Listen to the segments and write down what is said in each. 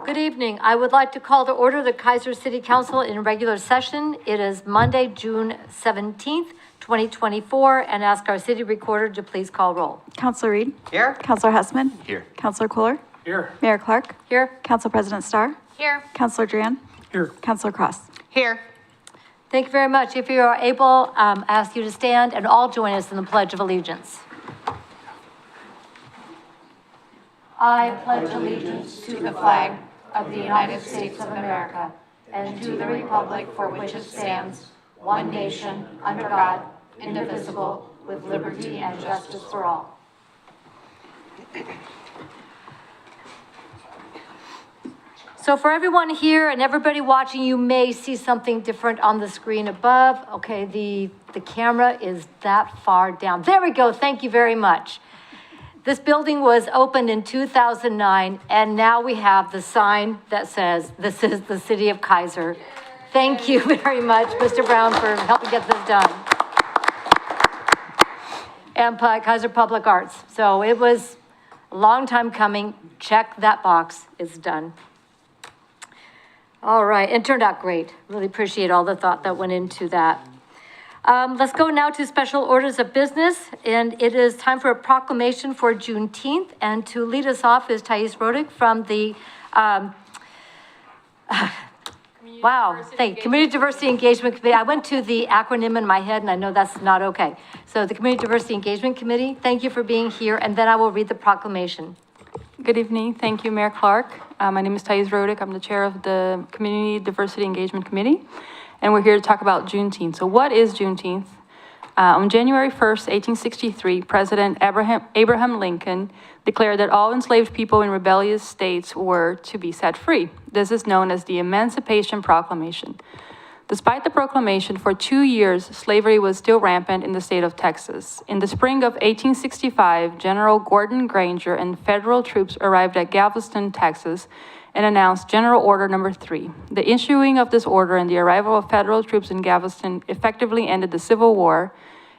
Good evening. I would like to call to order the Keizer City Council in regular session. It is Monday, June 17th, 2024, and ask our city recorder to please call roll. Councilor Reed. Here. Councilor Hessman. Here. Councilor Kohler. Here. Mayor Clark. Here. Council President Starr. Here. Councilor Dran. Here. Councilor Cross. Here. Thank you very much. If you are able, I ask you to stand and all join us in the Pledge of Allegiance. I pledge allegiance to the flag of the United States of America and to the republic for which it stands, one nation, under God, indivisible, with liberty and justice for all. So for everyone here and everybody watching, you may see something different on the screen above. Okay, the camera is that far down. There we go. Thank you very much. This building was opened in 2009, and now we have the sign that says, "This is the City of Keizer." Thank you very much, Mr. Brown, for helping get this done. And Keizer Public Arts. So it was a long time coming. Check that box. It's done. All right, it turned out great. Really appreciate all the thought that went into that. Let's go now to special orders of business, and it is time for a proclamation for Juneteenth, and to lead us off is Thais Rodick from the, Community Diversity Engagement Committee. I went to the acronym in my head, and I know that's not okay. So the Community Diversity Engagement Committee, thank you for being here, and then I will read the proclamation. Good evening. Thank you, Mayor Clark. My name is Thais Rodick. I'm the chair of the Community Diversity Engagement Committee, and we're here to talk about Juneteenth. So what is Juneteenth? On January 1st, 1863, President Abraham Lincoln declared that all enslaved people in rebellious states were to be set free. This is known as the Emancipation Proclamation. Despite the proclamation, for 2 years, slavery was still rampant in the state of Texas. In the spring of 1865, General Gordon Granger and federal troops arrived at Galveston, Texas, and announced General Order Number 3. The issuing of this order and the arrival of federal troops in Galveston effectively ended the Civil War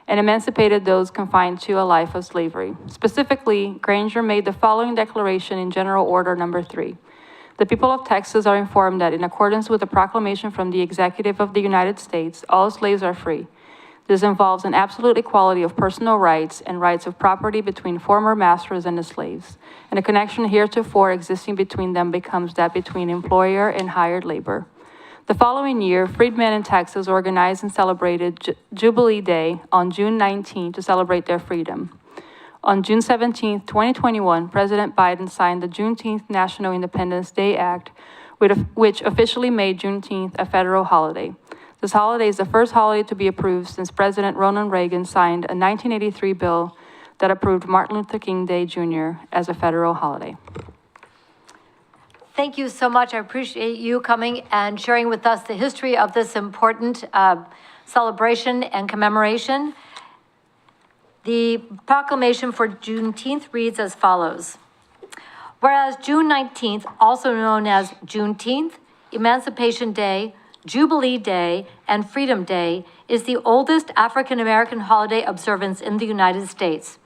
and emancipated those confined to a life of slavery. Specifically, Granger made the following declaration in General Order Number 3. The people of Texas are informed that in accordance with the proclamation from the Executive of the United States, all slaves are free. This involves an absolute equality of personal rights and rights of property between former masters and the slaves, and a connection heretofore existing between them becomes that between employer and hired labor. The following year, freedmen in Texas organized and celebrated Jubilee Day on June 19 to celebrate their freedom. On June 17, 2021, President Biden signed the Juneteenth National Independence Day Act, which officially made Juneteenth a federal holiday. This holiday is the first holiday to be approved since President Ronald Reagan signed a 1983 bill that approved Martin Luther King Day Jr. as a federal holiday. Thank you so much. I appreciate you coming and sharing with us the history of this important celebration and commemoration. The proclamation for Juneteenth reads as follows. Whereas June 19th, also known as Juneteenth, Emancipation Day, Jubilee Day, and Freedom Day, is the oldest African-American holiday observance in the United States.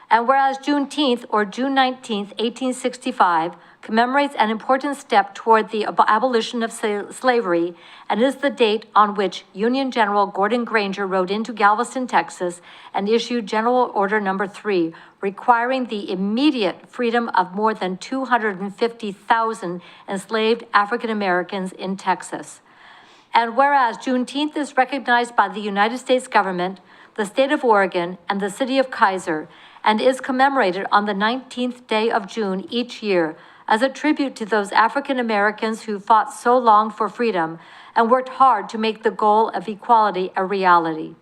And whereas Juneteenth, or June 19th, 1865, commemorates an important step toward the abolition of slavery and is the date on which Union General Gordon Granger rode into Galveston, Texas, and issued General Order Number 3, requiring the immediate freedom of more than 250,000 enslaved African Americans in Texas. And whereas Juneteenth is recognized by the United States government, the state of Oregon, and the city of Keizer, and is commemorated on the 19th day of June each year as a tribute to those African Americans who fought so long for freedom and worked hard to make the goal of equality a reality.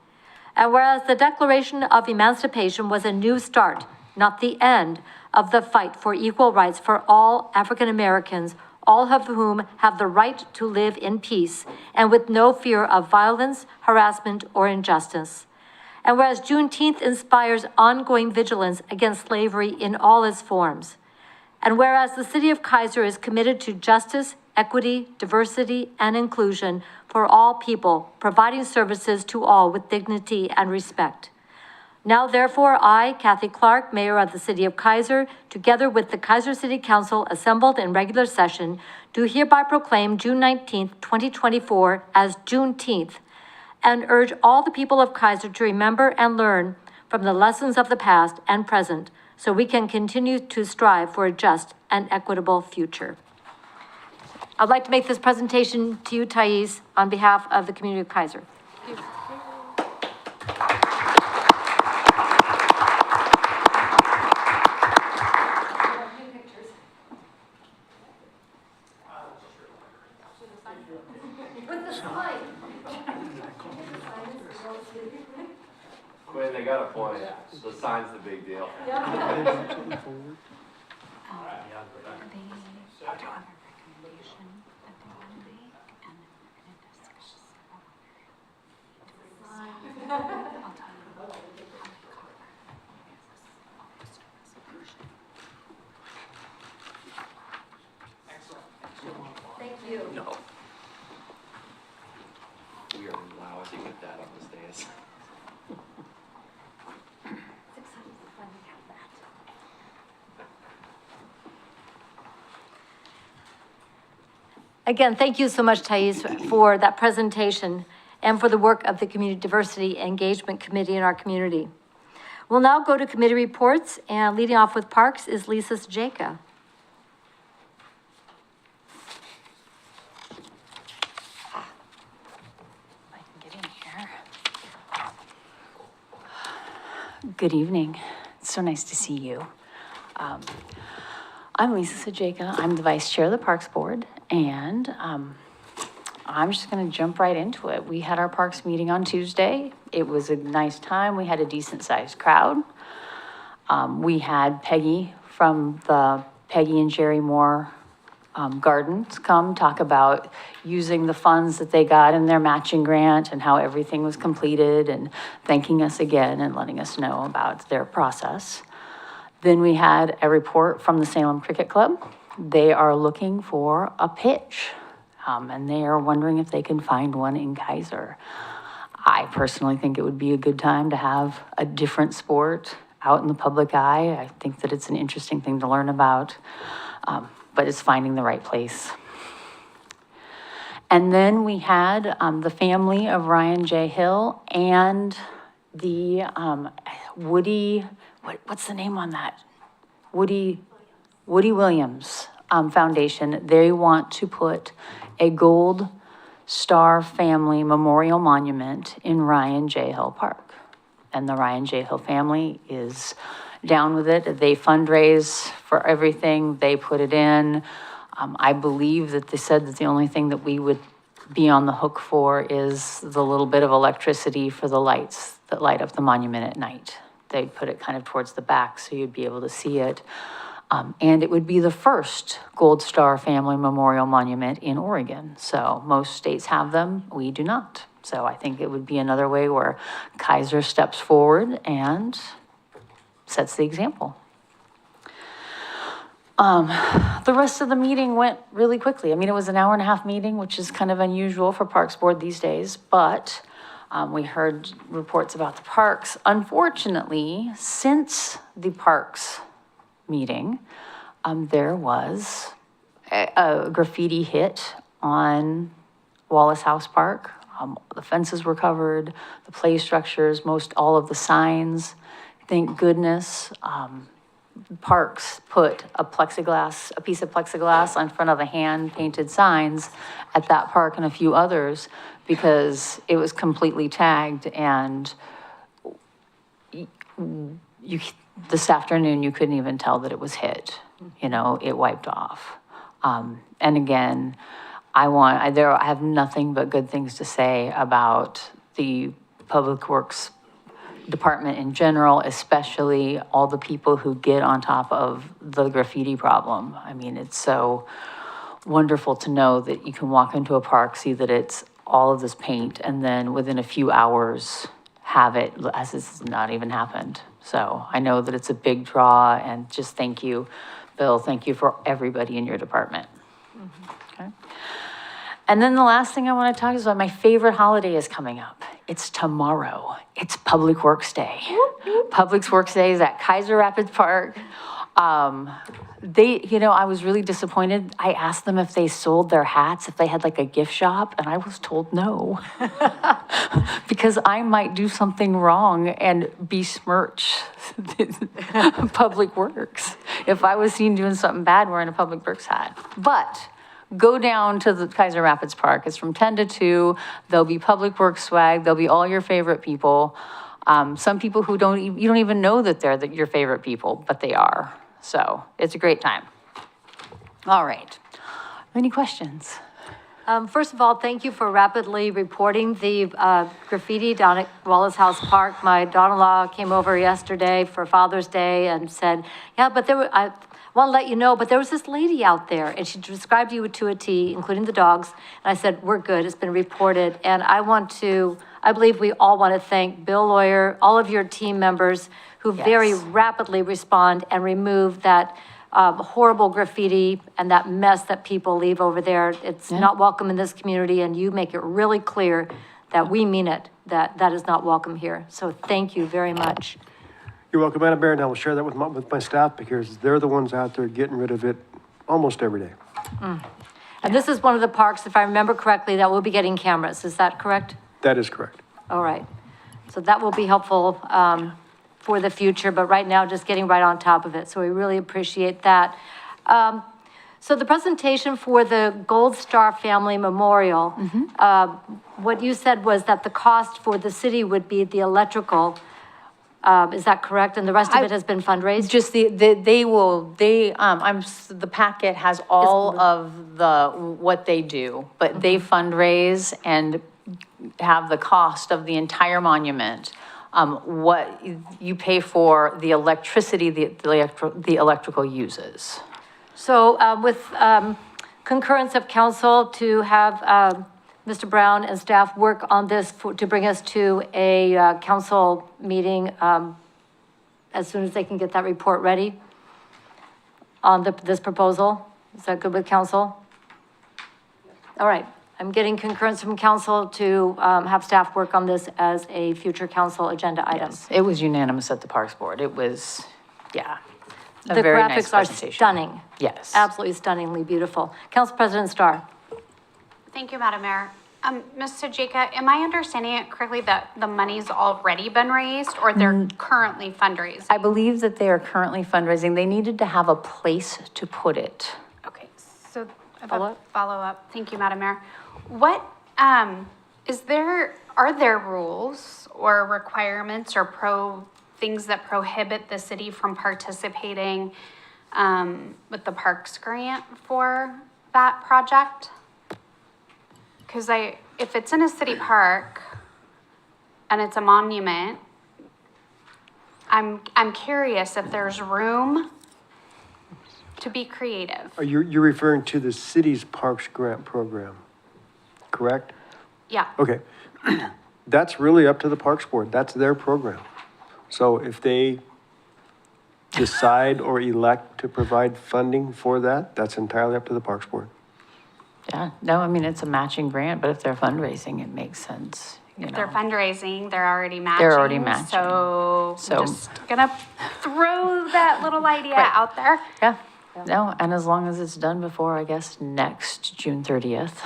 And whereas the Declaration of Emancipation was a new start, not the end, of the fight for equal rights for all African Americans, all of whom have the right to live in peace and with no fear of violence, harassment, or injustice. And whereas Juneteenth inspires ongoing vigilance against slavery in all its forms. And whereas the city of Keizer is committed to justice, equity, diversity, and inclusion for all people, providing services to all with dignity and respect. Now therefore, I, Kathy Clark, Mayor of the City of Keizer, together with the Keizer City Council assembled in regular session, do hereby proclaim June 19th, 2024 as Juneteenth, and urge all the people of Keizer to remember and learn from the lessons of the past and present, so we can continue to strive for a just and equitable future. I'd like to make this presentation to you, Thais, on behalf of the community of Keizer. Quinn, they got a point. The sign's the big deal. Thank you. No. We are allowed to get that on the stairs. Again, thank you so much, Thais, for that presentation and for the work of the Community Diversity Engagement Committee in our community. We'll now go to committee reports, and leading off with Parks is Lisa Sajeka. I can get in here. Good evening. It's so nice to see you. I'm Lisa Sajeka. I'm the vice chair of the Parks Board, and I'm just going to jump right into it. We had our Parks meeting on Tuesday. It was a nice time. We had a decent-sized crowd. We had Peggy from the Peggy and Jerry Moore Gardens come talk about using the funds that they got in their matching grant and how everything was completed, and thanking us again and letting us know about their process. Then we had a report from the Salem Cricket Club. They are looking for a pitch, and they are wondering if they can find one in Keizer. I personally think it would be a good time to have a different sport out in the public eye. I think that it's an interesting thing to learn about, but it's finding the right place. And then we had the family of Ryan J. Hill and the Woody, what's the name on that? Woody Williams Foundation. They want to put a Gold Star Family Memorial Monument in Ryan J. Hill Park. And the Ryan J. Hill family is down with it. They fundraise for everything. They put it in. I believe that they said that the only thing that we would be on the hook for is the little bit of electricity for the lights that light up the monument at night. They'd put it kind of towards the back so you'd be able to see it. And it would be the first Gold Star Family Memorial Monument in Oregon. So most states have them, we do not. So I think it would be another way where Keizer steps forward and sets the example. The rest of the meeting went really quickly. I mean, it was an hour-and-a-half meeting, which is kind of unusual for Parks Board these days, but we heard reports about the parks. Unfortunately, since the parks meeting, there was a graffiti hit on Wallace House Park. The fences were covered, the play structures, most all of the signs. Thank goodness, Parks put a piece of plexiglass on front of the hand-painted signs at that park and a few others, because it was completely tagged, and this afternoon you couldn't even tell that it was hit. You know, it wiped off. And again, I have nothing but good things to say about the Public Works Department in general, especially all the people who get on top of the graffiti problem. I mean, it's so wonderful to know that you can walk into a park, see that it's all of this paint, and then within a few hours have it as it's not even happened. So I know that it's a big draw, and just thank you, Bill. Thank you for everybody in your department. Okay. And then the last thing I want to talk is about my favorite holiday is coming up. It's tomorrow. It's Public Works Day. Public Works Day is at Keizer Rapids Park. I was really disappointed. I asked them if they sold their hats, if they had like a gift shop, and I was told no. Because I might do something wrong and besmirch Public Works if I was seen doing something bad wearing a Public Works hat. But go down to the Keizer Rapids Park. It's from 10 to 2. There'll be Public Works swag. There'll be all your favorite people. Some people who you don't even know that they're your favorite people, but they are. So it's a great time. All right. Any questions? First of all, thank you for rapidly reporting the graffiti down at Wallace House Park. My daughter-in-law came over yesterday for Father's Day and said, yeah, but I want to let you know, but there was this lady out there, and she described you to a T, including the dogs. And I said, we're good, it's been reported. And I believe we all want to thank Bill Lawyer, all of your team members who very rapidly respond and remove that horrible graffiti and that mess that people leave over there. It's not welcome in this community, and you make it really clear that we mean it, that is not welcome here. So thank you very much. You're welcome, Madam Mayor, and I will share that with my staff because they're the ones out there getting rid of it almost every day. And this is one of the parks, if I remember correctly, that will be getting cameras. Is that correct? That is correct. All right. So that will be helpful for the future, but right now, just getting right on top of it. So we really appreciate that. So the presentation for the Gold Star Family Memorial, what you said was that the cost for the city would be the electrical. Is that correct? And the rest of it has been fundraised? Just the packet has all of what they do, but they fundraise and have the cost of the entire monument. What you pay for the electricity, the electrical uses. So with concurrence of council to have Mr. Brown and staff work on this to bring us to a council meeting as soon as they can get that report ready on this proposal. Is that good with council? All right. I'm getting concurrence from council to have staff work on this as a future council agenda item. Yes, it was unanimous at the Parks Board. It was, a The very nice graphics are presentation. stunning. Yes. Absolutely stunningly beautiful. Council President Starr. Thank you, Madam Mayor. Ms. Tajika, am I understanding it correctly that the money's already been raised or they're currently fundraising? I believe that they are currently fundraising. They needed to have a place to put it. Okay, so I have a Follow-up? follow-up. Thank you, Madam Mayor. What, are there rules or requirements or things that prohibit the city from participating with the Parks Grant for that project? Because if it's in a city park and it's a monument, I'm curious if there's room to be creative. Are you're referring to the city's Parks Grant Program, correct? Yeah. Okay. That's really up to the Parks Board. That's their program. So if they decide or elect to provide funding for that, that's entirely up to the Parks Board. Yeah, no, I mean, it's a matching grant, but if they're fundraising, it makes sense, If they're fundraising, they're already matching. They're already matching. So So- I'm just gonna throw that little idea Right. out there. Yeah, no, and as long as it's done before, I guess, next June 30th.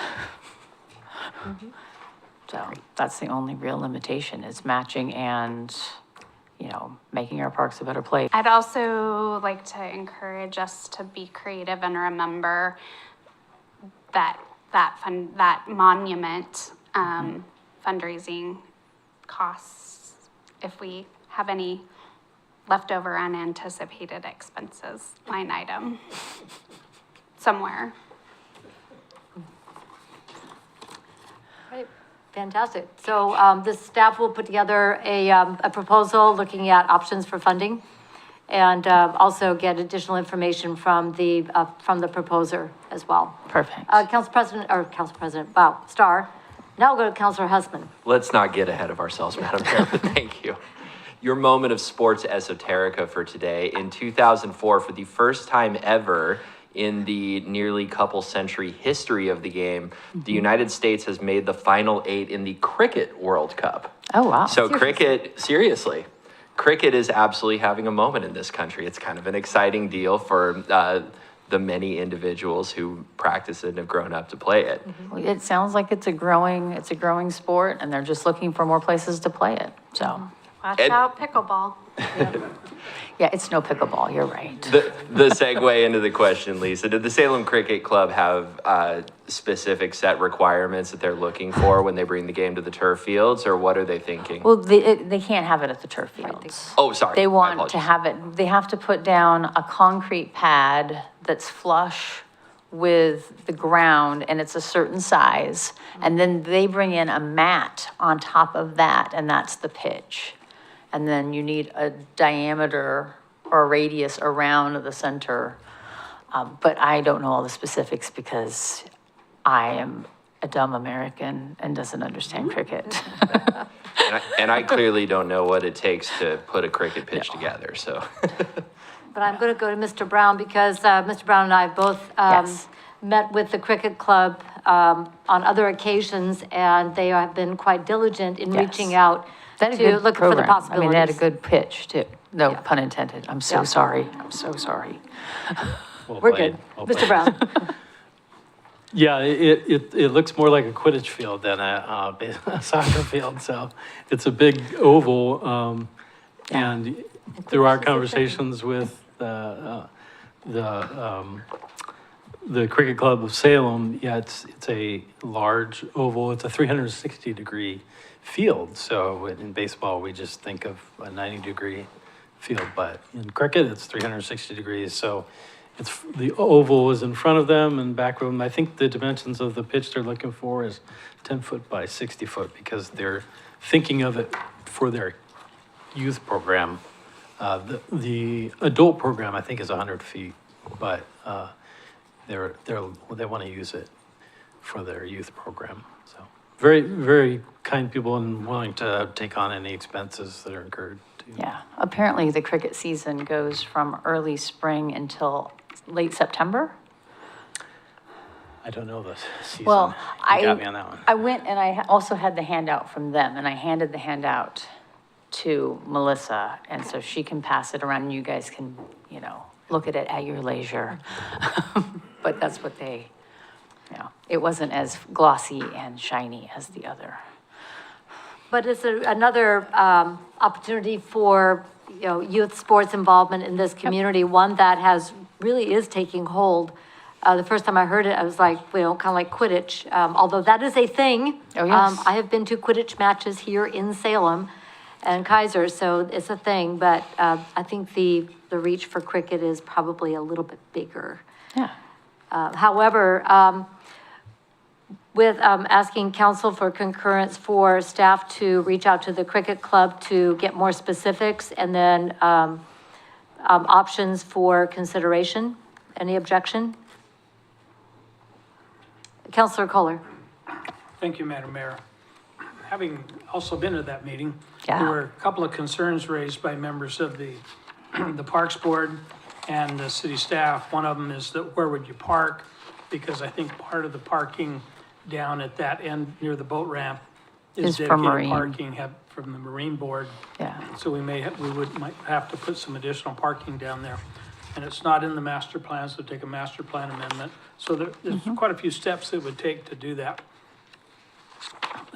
So that's the only real limitation is matching and, making our parks a better place. I'd also like to encourage us to be creative and remember that monument fundraising costs if we have any leftover unanticipated expenses line item somewhere. Right. Fantastic. So the staff will put together a proposal looking at options for funding and also get additional information from the proposer as well. Perfect. Council President, wow, Starr. Now we'll go to Councilor Hussman. Let's not get ahead of ourselves, Madam Mayor, but thank you. Your moment of sports esoterica for today. In 2004, for the first time ever in the nearly couple century history of the game, the United States has made the final 8 in the Cricket World Cup. Oh, wow. So cricket, seriously, cricket is absolutely having a moment in this country. It's kind of an exciting deal for the many individuals who practice it and have grown up to play it. It sounds like it's a growing sport, and they're just looking for more places to play it, so. Watch And- out, pickleball. Yeah, it's no pickleball, you're right. The segue into the question, Lisa, did the Salem Cricket Club have specific set requirements that they're looking for when they bring the game to the turf fields, or what are they thinking? Well, they can't have it at the turf fields. Oh, sorry. They I want to apologize. have it, they have to put down a concrete pad that's flush with the ground, and it's a certain size. And then they bring in a mat on top of that, and that's the pitch. And then you need a diameter or a radius around the center. But I don't know all the specifics because I am a dumb American and doesn't understand cricket. And I clearly don't know what it takes to put a cricket pitch together, so. But I'm going to go to Mr. Brown because Mr. Brown and I both Yes. met with the cricket club on other occasions, and they have been quite diligent in Yes. reaching out They had a to good look for the program. possibilities. I mean, they had a good pitch too. No Yeah. pun intended. I'm so Yeah. sorry. I'm so sorry. We're good. Mr. Brown? Yeah, it looks more like a Quidditch field than a soccer field, so it's a big oval. And there are conversations with the Cricket Club of Salem. Yeah, it's a large oval. It's a 360-degree field. So in baseball, we just think of a 90-degree field, but in cricket, it's 360 degrees. So it's, the oval is in front of them and back of them. I think the dimensions of the pitch they're looking for is 10 foot by 60 foot because they're thinking of it for their youth program. The adult program, I think, is 100 feet, but they want to use it for their youth program. So very, very kind people and willing to take on any expenses that are incurred. Yeah, apparently the cricket season goes from early spring until late September. I don't know this season. Well, You got me on that one. I went and I also had the handout from them, and I handed the handout to Melissa, and so she can pass it around, and you guys can, look at it at your leisure. But that's what they, it wasn't as glossy and shiny as the other. But it's another opportunity for, youth sports involvement in this community, one that really is taking hold. The first time I heard it, I was like, kind of like Quidditch, although that is a thing. Oh, yes. I have been to Quidditch matches here in Salem and Keizer, so it's a thing, but I think the reach for cricket is probably a little bit bigger. Yeah. However, with asking council for concurrence for staff to reach out to the cricket club to get more specifics and then options for consideration. Any objection? Councilor Kohler. Thank you, Madam Mayor. Having also been at that meeting, Yeah. there were a couple of concerns raised by members of the Parks Board and the city staff. One of them is that where would you park? Because I think part of the parking down at that end near the boat ramp Is is for dedicated marine. parking from the Marine Board. Yeah. So might have to put some additional parking down there. And it's not in the master plan, so take a master plan amendment. So there's quite a few steps it would take to do that.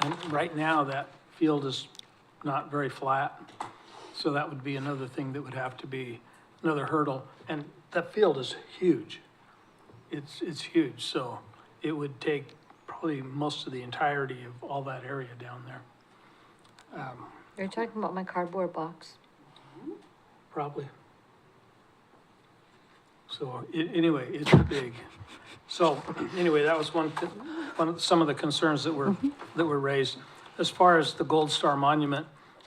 And right now, that field is not very flat. So that would be another thing that would have to be another hurdle. And that field is huge. It's huge, so it would take probably most of the entirety of all that area down there, Are you talking about my cardboard box? probably. So anyway, it's big. So anyway, that was some of the concerns that were raised. As far as the Gold Star Monument,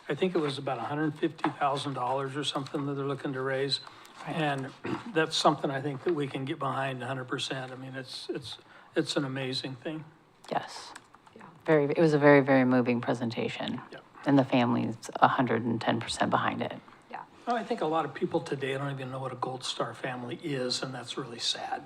I think it was about $150,000 or something that they're looking to raise. And that's something I think that we can get behind 100%. I mean, it's an amazing thing. Yes. It was a very, very moving presentation. Yep. And the family's 110% behind it. Well, I think a lot of people today don't even know what a Gold Star family is, and that's really sad.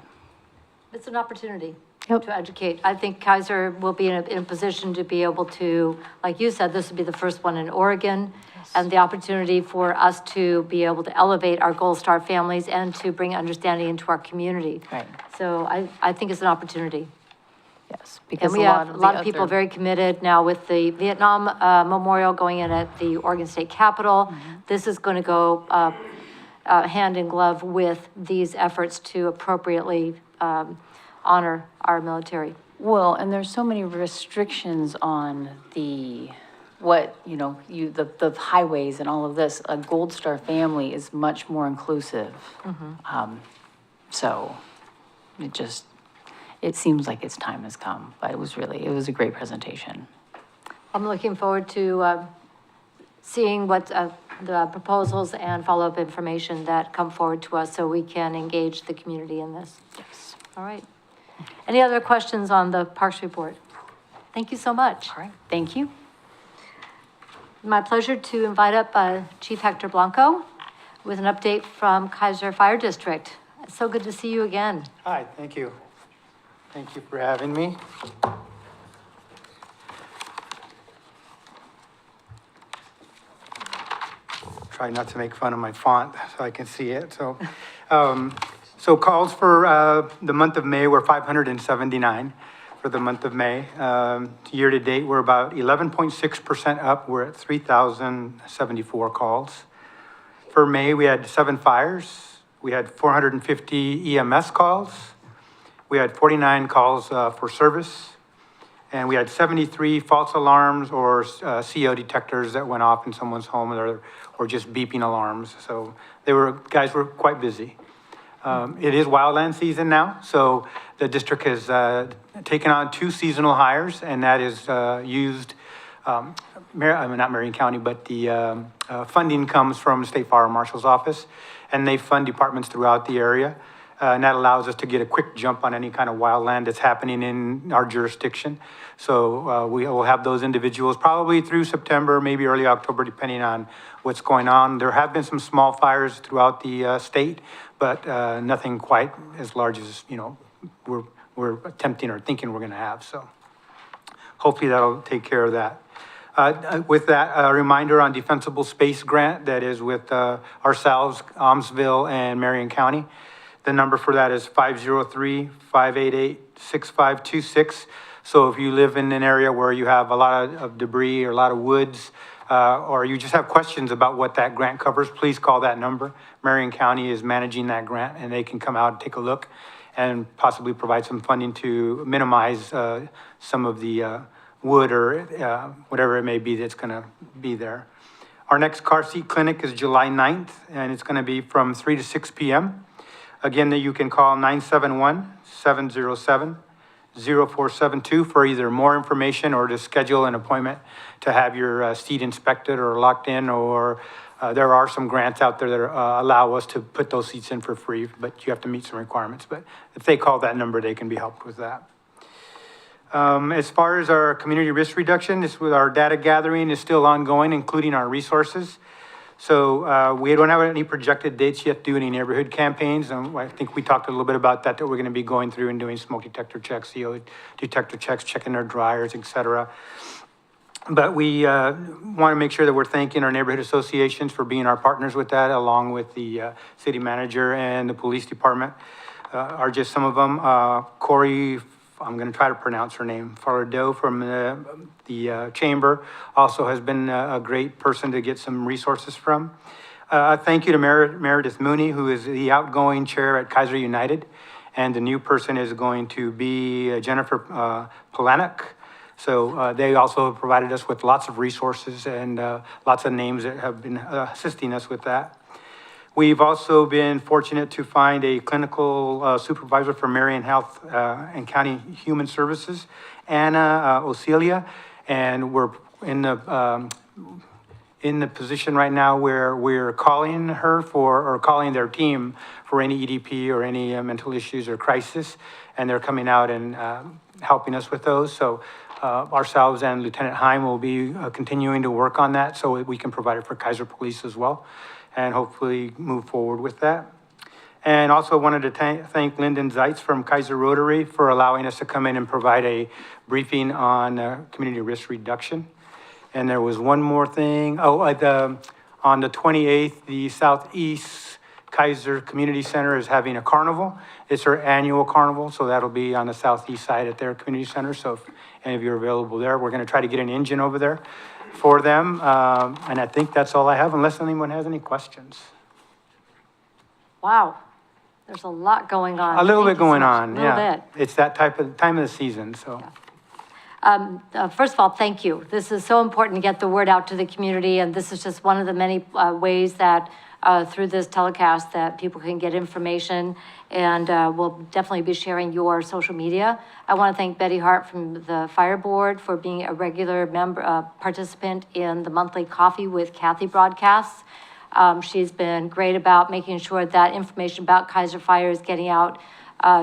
It's an opportunity Yep. to educate. I think Keizer will be in a position to be able to, like you said, this would be the first one in Oregon. And the opportunity for us to be able to elevate our Gold Star families and to bring understanding into our community. Right. So I think it's an opportunity. Yes, And because we have a the lot of people other- very committed now with the Vietnam Memorial going in at the Oregon State Capitol. This is going to go hand in glove with these efforts to appropriately honor our military. Well, and there's so many restrictions on the, the highways and all of this. A Gold Star family is much more inclusive. So it seems like its time has come, but it was a great presentation. I'm looking forward to seeing what the proposals and follow-up information that come forward to us so we can engage the community in this. Yes. All right. Any other questions on the Parks report? Thank you so much. All right, thank you. My pleasure to invite up Chief Hector Blanco with an update from Keizer Fire District. It's so good to see you again. Hi, thank you. Thank you for having me. Try not to make fun of my font so I can see it. So calls for the month of May were 579 for the month of May. Year to date, we're about 11.6% up. We're at 3,074 calls. For May, we had 7 fires. We had 450 EMS calls. We had 49 calls for service. And we had 73 false alarms or CO detectors that went off in someone's home or just beeping alarms. So guys were quite busy. It is wildland season now, so the district has taken on 2 seasonal hires, and that is used, not Marion County, but the funding comes from the State Fire Marshal's office, and they fund departments throughout the area. And that allows us to get a quick jump on any kind of wildland that's happening in our jurisdiction. So we will have those individuals probably through September, maybe early October, depending on what's going on. There have been some small fires throughout the state, but nothing quite as large as, we're attempting or thinking we're gonna have. So hopefully that'll take care of that. With that, a reminder on Defensible Space Grant that is with ourselves, Amsville and Marion County. The number for that is 503-588-6526. So if you live in an area where you have a lot of debris or a lot of woods, or you just have questions about what that grant covers, please call that number. Marion County is managing that grant, and they can come out and take a look and possibly provide some funding to minimize some of the wood or whatever it may be that's going to be there. Our next car seat clinic is July 9th, and it's going to be from 3 to 6 p.m. Again, you can call 971-707-0472 for either more information or to schedule an appointment to have your seat inspected or locked in, or there are some grants out there that allow us to put those seats in for free, but you have to meet some requirements. But if they call that number, they can be helped with that. As far as our community risk reduction, our data gathering is still ongoing, including our resources. So we don't have any projected dates yet to do any neighborhood campaigns. And I think we talked a little bit about that we're going to be going through and doing smoke detector checks, CO detector checks, checking their dryers, et cetera. But we want to make sure that we're thanking our neighborhood associations for being our partners with that, along with the city manager and the police department are just some of them. Corey, I'm going to try to pronounce her name, Farado from the chamber, also has been a great person to get some resources from. Thank you to Meredith Mooney, who is the outgoing chair at Keizer United, and the new person is going to be Jennifer Polanek. So they also have provided us with lots of resources and lots of names that have been assisting us with that. We've also been fortunate to find a clinical supervisor for Marion Health and County Human Services, Anna Osilia, and we're in the position right now where we're calling her or calling their team for any EDP or any mental issues or crisis, and they're coming out and helping us with those. So ourselves and Lieutenant Heim will be continuing to work on that so we can provide it for Keizer Police as well, and hopefully move forward with that. And also wanted to thank Lyndon Zeitz from Keizer Rotary for allowing us to come in and provide a briefing on community risk reduction. And there was one more thing. Oh, on the 28th, the Southeast Keizer Community Center is having a carnival. It's their annual carnival, so that'll be on the southeast side at their community center. So if any of you are available there, we're going to try to get an engine over there for them. And I think that's all I have, unless anyone has any questions. Wow, there's a lot going on. A little Thank bit you so going much. on, A little yeah. bit. It's that time of the season, so. First of all, thank you. This is so important to get the word out to the community, and this is just one of the many ways that through this telecast that people can get information, and we'll definitely be sharing your social media. I want to thank Betty Hart from the Fire Board for being a regular member, participant in the monthly Coffee with Kathy broadcasts. She's been great about making sure that information about Keizer Fire is getting out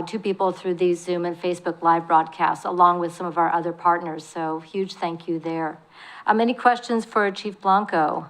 to people through these Zoom and Facebook Live broadcasts, along with some of our other partners. So huge thank you there. Any questions for Chief Blanco?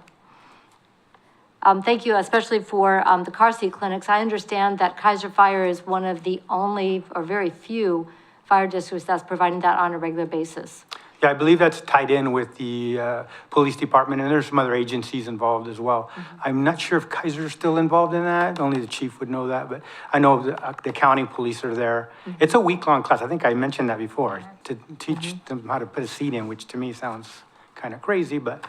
Thank you, especially for the car seat clinics. I understand that Keizer Fire is one of the only or very few fire districts that's providing that on a regular basis. Yeah, I believe that's tied in with the police department, and there's some other agencies involved as well. I'm not sure if Keizer's still involved in that. Only the chief would know that, but I know the county police are there. It's a week-long class. I think I mentioned that before, to teach them how to put a seat in, which to me sounds kind of crazy, but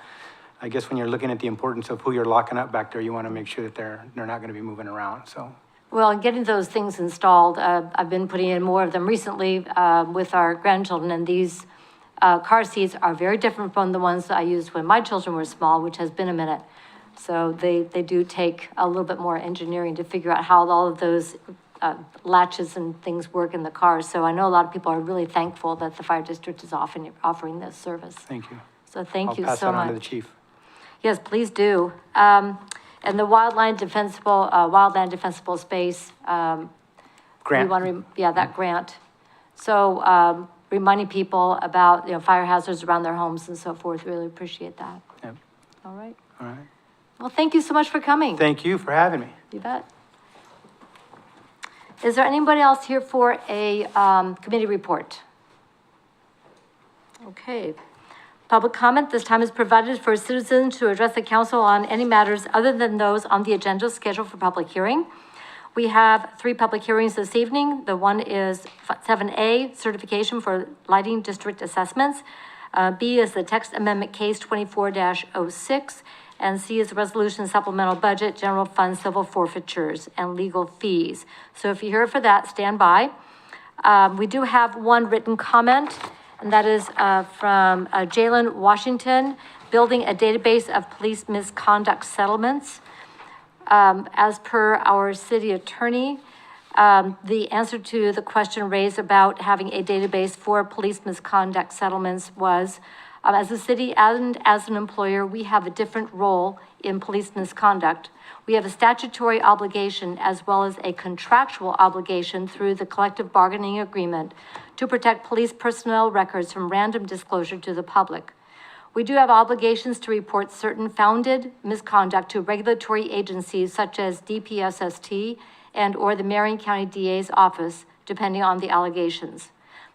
I guess when you're looking at the importance of who you're locking up back there, you want to make sure that they're not going to be moving around, so. Well, and getting those things installed, I've been putting in more of them recently with our grandchildren, and these car seats are very different from the ones that I used when my children were small, which has been a minute. So they do take a little bit more engineering to figure out how all of those latches and things work in the car. So I know a lot of people are really thankful that the fire district is offering this service. Thank you. So thank you I'll pass so that on to the much. chief. Yes, please do. And the wildland defensible space, we Grant. want to, that grant. So, reminding people about, fire hazards around their homes and so forth. Really appreciate that. Yep. All right. All right. Well, thank you so much for coming. Thank you for having me. You bet. Is there anybody else here for a committee report? Okay. Public comment this time is provided for citizens to address the council on any matters other than those on the agenda scheduled for public hearing. We have 3 public hearings this evening. The one is 7A, certification for lighting district assessments. B is the text amendment case 24-06, and C is the resolution supplemental budget, general fund, civil forfeitures, and legal fees. So if you're here for that, stand by. We do have one written comment, and that is from Jalen Washington, building a database of police misconduct settlements. As per our city attorney, the answer to the question raised about having a database for police misconduct settlements was, as a city and as an employer, we have a different role in police misconduct. We have a statutory obligation as well as a contractual obligation through the collective bargaining agreement to protect police personnel records from random disclosure to the public. We do have obligations to report certain founded misconduct to regulatory agencies such as DPSST and/or the Marion County DA's office, depending on the allegations.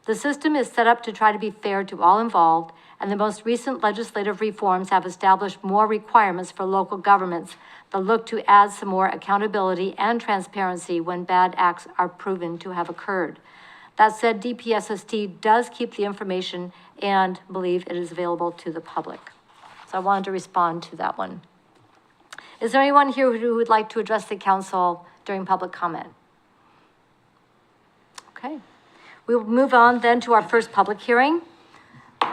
The system is set up to try to be fair to all involved, and the most recent legislative reforms have established more requirements for local governments that look to add some more accountability and transparency when bad acts are proven to have occurred. That said, DPSST does keep the information and believe it is available to the public. So I wanted to respond to that one. Is there anyone here who would like to address the council during public comment? Okay. We will move on then to our first public hearing.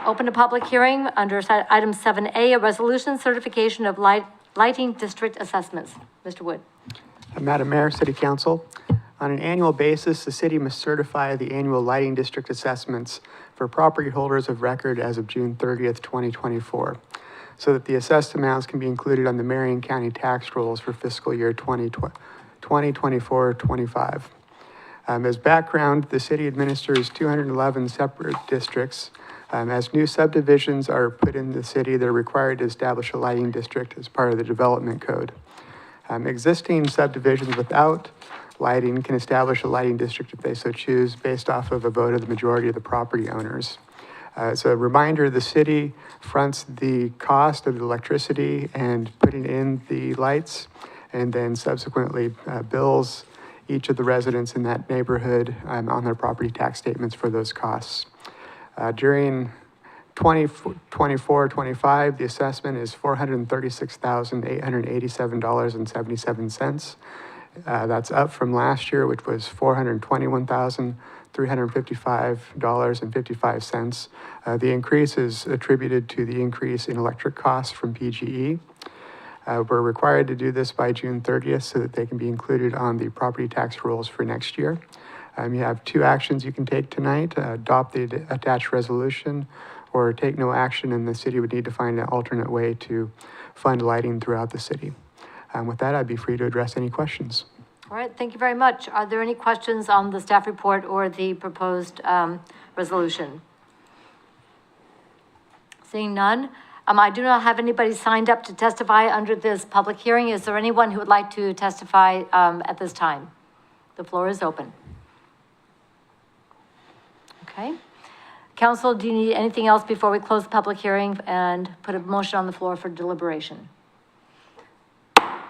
Open a public hearing under item 7A, a resolution certification of lighting district assessments. Mr. Wood. Madam Mayor, City Council, on an annual basis, the city must certify the annual lighting district assessments for property holders of record as of June 30th, 2024, so that the assessed amounts can be included on the Marion County tax rolls for fiscal year 2024-25. As background, the city administers 211 separate districts. As new subdivisions are put in the city, they're required to establish a lighting district as part of the development code. Existing subdivisions without lighting can establish a lighting district if they so choose based off of a vote of the majority of the property owners. As a reminder, the city fronts the cost of the electricity and putting in the lights, and then subsequently bills each of the residents in that neighborhood on their property tax statements for those costs. During 2024-25, the assessment is $436,887.77. That's up from last year, which was $421,355.55. The increase is attributed to the increase in electric costs from PGE. We're required to do this by June 30th so that they can be included on the property tax rolls for next year. You have two actions you can take tonight: adopt the attached resolution, or take no action, and the city would need to find an alternate way to fund lighting throughout the city. With that, I'd be free to address any questions. All right, thank you very much. Are there any questions on the staff report or the proposed resolution? Seeing none, I do not have anybody signed up to testify under this public hearing. Is there anyone who would like to testify at this time? The floor is open. Okay. Council, do you need anything else before we close the public hearing and put a motion on the floor for deliberation?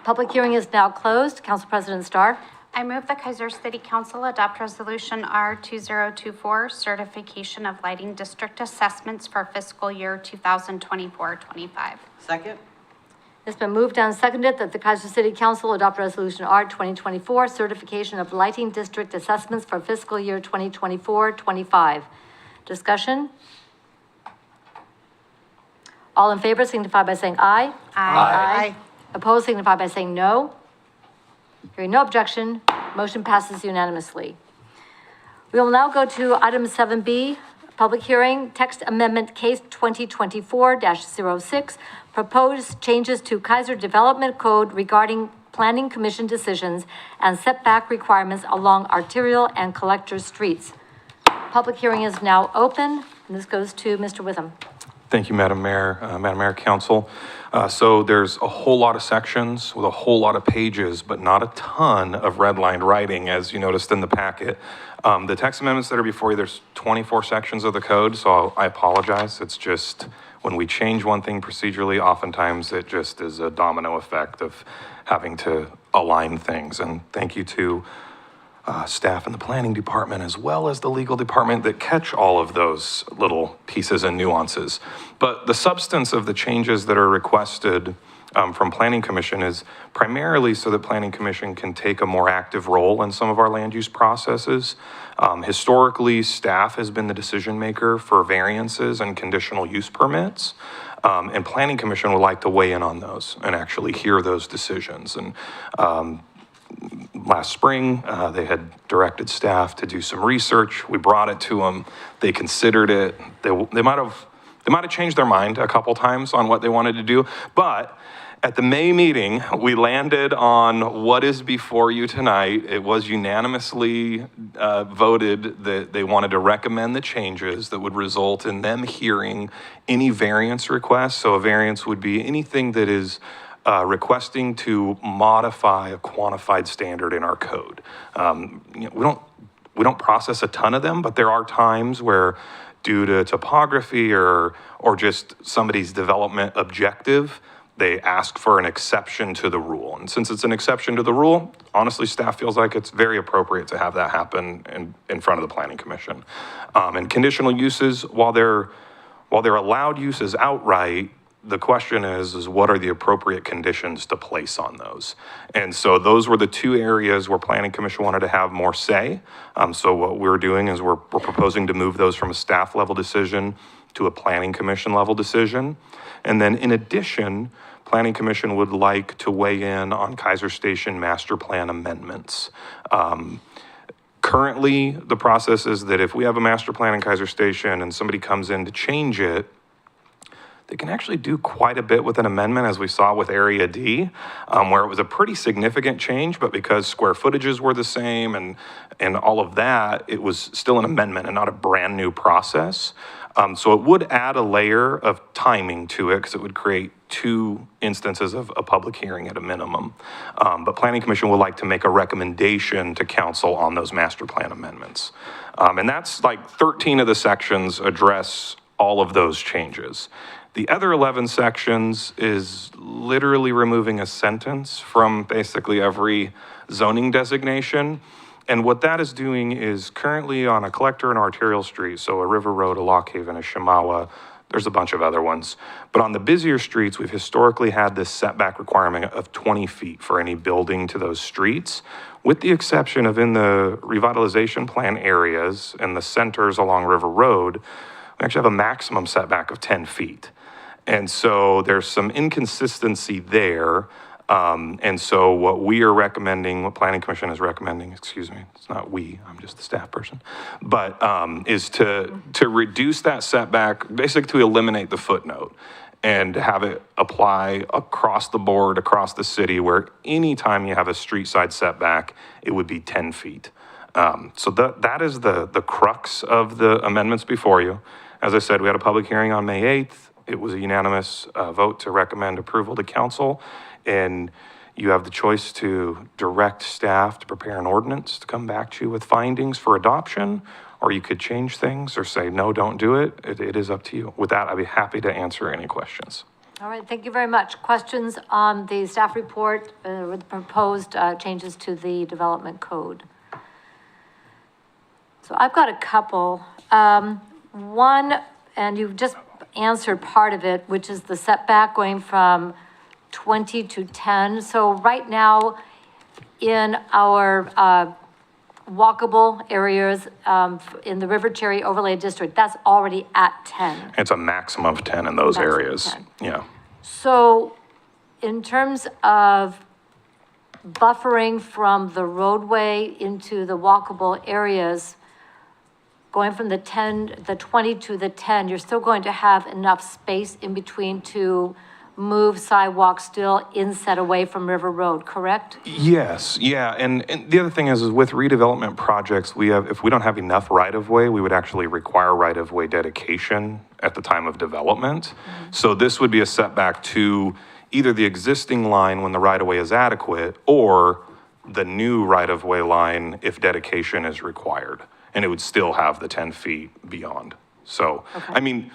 Public hearing is now closed. Council President Starr. I move the Keizer City Council adopt Resolution R2024, certification of lighting district assessments for fiscal year 2024-25. Second? It's been moved and seconded that the Keizer City Council adopt Resolution R 2024, certification of lighting district assessments for fiscal year 2024-25. Discussion? All in favor signify by saying aye. Aye. Opposed signify by saying no. Hearing no objection, motion passes unanimously. We will now go to item 7B, public hearing, text amendment case 2024-06, proposed changes to Keizer Development Code regarding Planning Commission decisions and setback requirements along arterial and collector streets. Public hearing is now open, and this goes to Mr. Witham. Thank you, Madam Mayor, Council. So there's a whole lot of sections with a whole lot of pages, but not a ton of redlined writing, as you noticed in the packet. The text amendments that are before you, there's 24 sections of the code, so I apologize. It's just when we change one thing procedurally, oftentimes it just is a domino effect of having to align things. And thank you to staff in the planning department as well as the legal department that catch all of those little pieces and nuances. But the substance of the changes that are requested from Planning Commission is primarily so that Planning Commission can take a more active role in some of our land use processes. Historically, staff has been the decision maker for variances and conditional use permits. And Planning Commission would like to weigh in on those and actually hear those decisions. And last spring, they had directed staff to do some research. We brought it to them. They considered it. They might have changed their mind a couple times on what they wanted to do, but at the May meeting, we landed on what is before you tonight. It was unanimously voted that they wanted to recommend the changes that would result in them hearing any variance requests. So a variance would be anything that is requesting to modify a quantified standard in our code. We don't process a ton of them, but there are times where, due to topography or just somebody's development objective, they ask for an exception to the rule. And since it's an exception to the rule, honestly, staff feels like it's very appropriate to have that happen in front of the Planning Commission. And conditional uses, while they're allowed uses outright, the question is what are the appropriate conditions to place on those? And so those were the two areas where Planning Commission wanted to have more say. So what we're doing is we're proposing to move those from a staff level decision to a Planning Commission level decision. And then in addition, Planning Commission would like to weigh in on Keizer Station master plan amendments. Currently, the process is that if we have a master plan in Keizer Station and somebody comes in to change it, they can actually do quite a bit with an amendment, as we saw with Area D, where it was a pretty significant change, but because square footages were the same and all of that, it was still an amendment and not a brand new process. So it would add a layer of timing to it because it would create 2 instances of a public hearing at a minimum. But Planning Commission would like to make a recommendation to council on those master plan amendments. And that's like 13 of the sections address all of those changes. The other 11 sections is literally removing a sentence from basically every zoning designation. And what that is doing is currently on a collector and arterial street, so a River Road, a Lock Haven, a Shamawa, there's a bunch of other ones. But on the busier streets, we've historically had this setback requirement of 20 feet for any building to those streets, with the exception of in the revitalization plan areas and the centers along River Road, we actually have a maximum setback of 10 feet. And so there's some inconsistency there. And so what we are recommending, what Planning Commission is recommending, excuse me, it's not we, I'm just the staff person, but is to reduce that setback, basically to eliminate the footnote and have it apply across the board, across the city, where anytime you have a street side setback, it would be 10 feet. So that is the crux of the amendments before you. As I said, we had a public hearing on May 8th. It was a unanimous vote to recommend approval to council. And you have the choice to direct staff to prepare an ordinance to come back to you with findings for adoption, or you could change things or say, no, don't do it. It is up to you. With that, I'd be happy to answer any questions. All right, thank you very much. Questions on the staff report with the proposed changes to the development code? So I've got a couple. One, and you've just answered part of it, which is the setback going from 20 to 10. So right now, in our walkable areas in the River Cherry Overlay District, that's already at 10. It's a maximum of 10 in those Maximum areas. 10. Yeah. So in terms of buffering from the roadway into the walkable areas, going from the 20 to the 10, you're still going to have enough space in between to move sidewalks still inset away from River Road, correct? Yes, yeah, and the other thing is with redevelopment projects, if we don't have enough right-of-way, we would actually require right-of-way dedication at the time of development. So this would be a setback to either the existing line when the right-of-way is adequate, or the new right-of-way line if dedication is required. And it would still have the 10 feet beyond. So, I mean,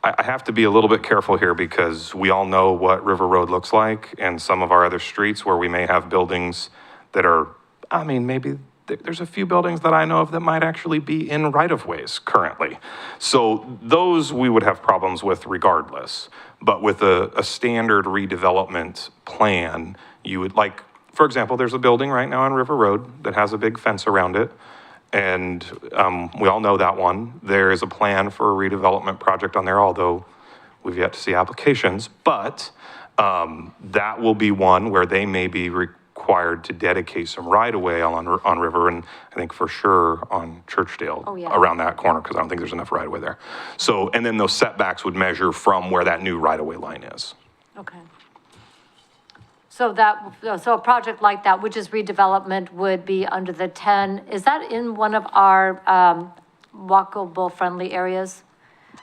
I have to be a little bit careful here because we all know what River Road looks like and some of our other streets where we may have buildings that are, I mean, maybe there's a few buildings that I know of that might actually be in right-of-ways currently. So those we would have problems with regardless. But with a standard redevelopment plan, you would like, for example, there's a building right now on River Road that has a big fence around it. And we all know that one. There is a plan for a redevelopment project on there, although we've yet to see applications. But that will be one where they may be required to dedicate some right-of-way on River, and I think for sure on Churchdale around that corner, because I don't think there's enough right-of-way there. So, and then those setbacks would measure from where that new right-of-way line is. Okay. So so a project like that, which is redevelopment, would be under the 10. Is that in one of our walkable friendly areas?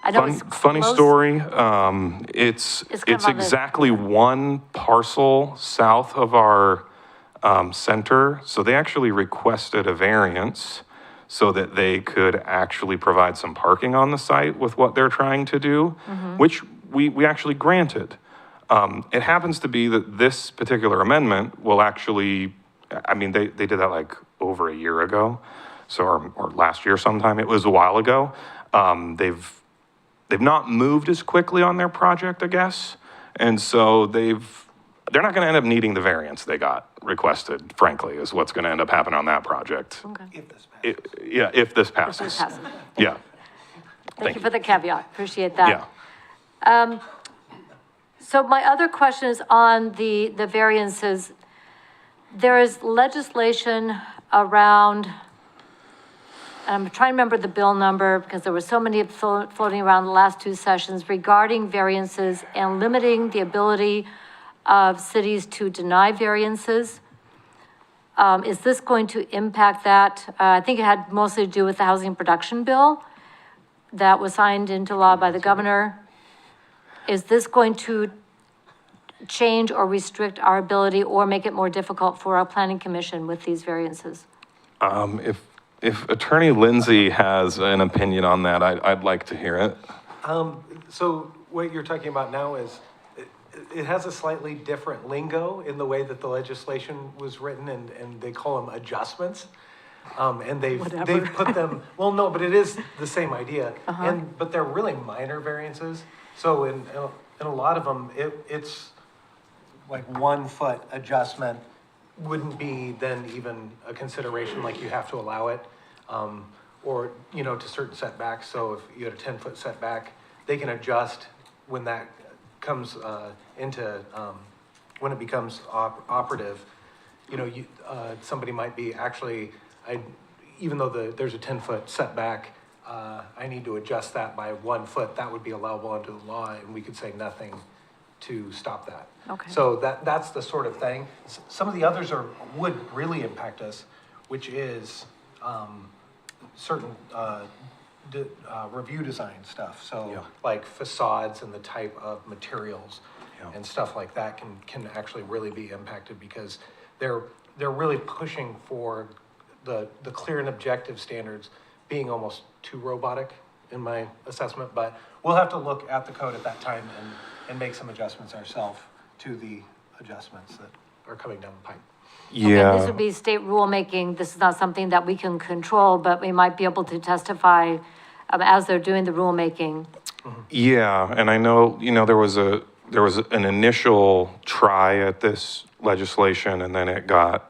I know it's Funny close. story. It's kind of on the- exactly one parcel south of our center. So they actually requested a variance so that they could actually provide some parking on the site with what they're trying to do, which we actually granted. It happens to be that this particular amendment will actually, I mean, they did that like over a year ago, so or last year sometime. It was a while ago. They've not moved as quickly on their project, I guess, and so they're not going to end up needing the variance they got requested. Frankly, is what's going to end up happening on that project. Okay. If this passes. If this passes. Yeah. Thank you for the caveat. Appreciate that. Yeah. So my other question is on the variances. There is legislation around, and I'm trying to remember the bill number because there were so many floating around the last 2 sessions regarding variances and limiting the ability of cities to deny variances. Is this going to impact that? I think it had mostly to do with the housing production bill. that was signed into law by the governor, is this going to change or restrict our ability or make it more difficult for our planning commission with these variances? If Attorney Lindsay has an opinion on that, I'd like to hear it. So what you're talking about now is, it has a slightly different lingo in the way that the legislation was written, and they call them adjustments. And they've put them, well, no, but it is the same idea. But they're really minor variances. So in a lot of them, it's like 1 foot adjustment wouldn't be then even a consideration, like you have to allow it. Or, to certain setbacks. So if you had a 10-foot setback, they can adjust when that comes when it becomes operative. Somebody might be actually, even though there's a 10-foot setback, I need to adjust that by 1 foot. That would be allowable under the law, and we could say nothing to stop that. Okay. So that's the sort of thing. Some of the others would really impact us, which is certain review design stuff. So like facades and the type of materials and stuff like that can actually really be impacted, because they're really pushing for the clear and objective standards being almost too robotic in my assessment. But we'll have to look at the code at that time and make some adjustments ourselves to the adjustments that are coming down the pipe. Okay, this would be state rulemaking. This is not something that we can control, but we might be able to testify as they're doing the rulemaking. Yeah, and I know, there was an initial try at this legislation, and then it got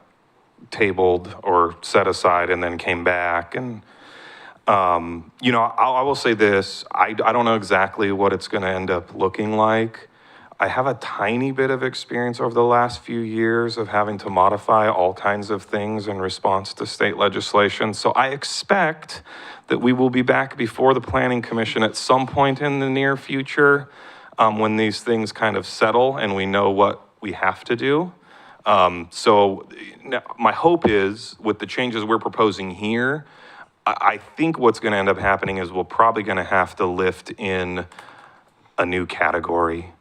tabled or set aside and then came back. And, I will say this, I don't know exactly what it's going to end up looking like. I have a tiny bit of experience over the last few years of having to modify all kinds of things in response to state legislation. So I expect that we will be back before the Planning Commission at some point in the near future, when these things kind of settle and we know what we have to do. So now my hope is, with the changes we're proposing here, I think what's going to end up happening is we're probably going to have to lift in a new category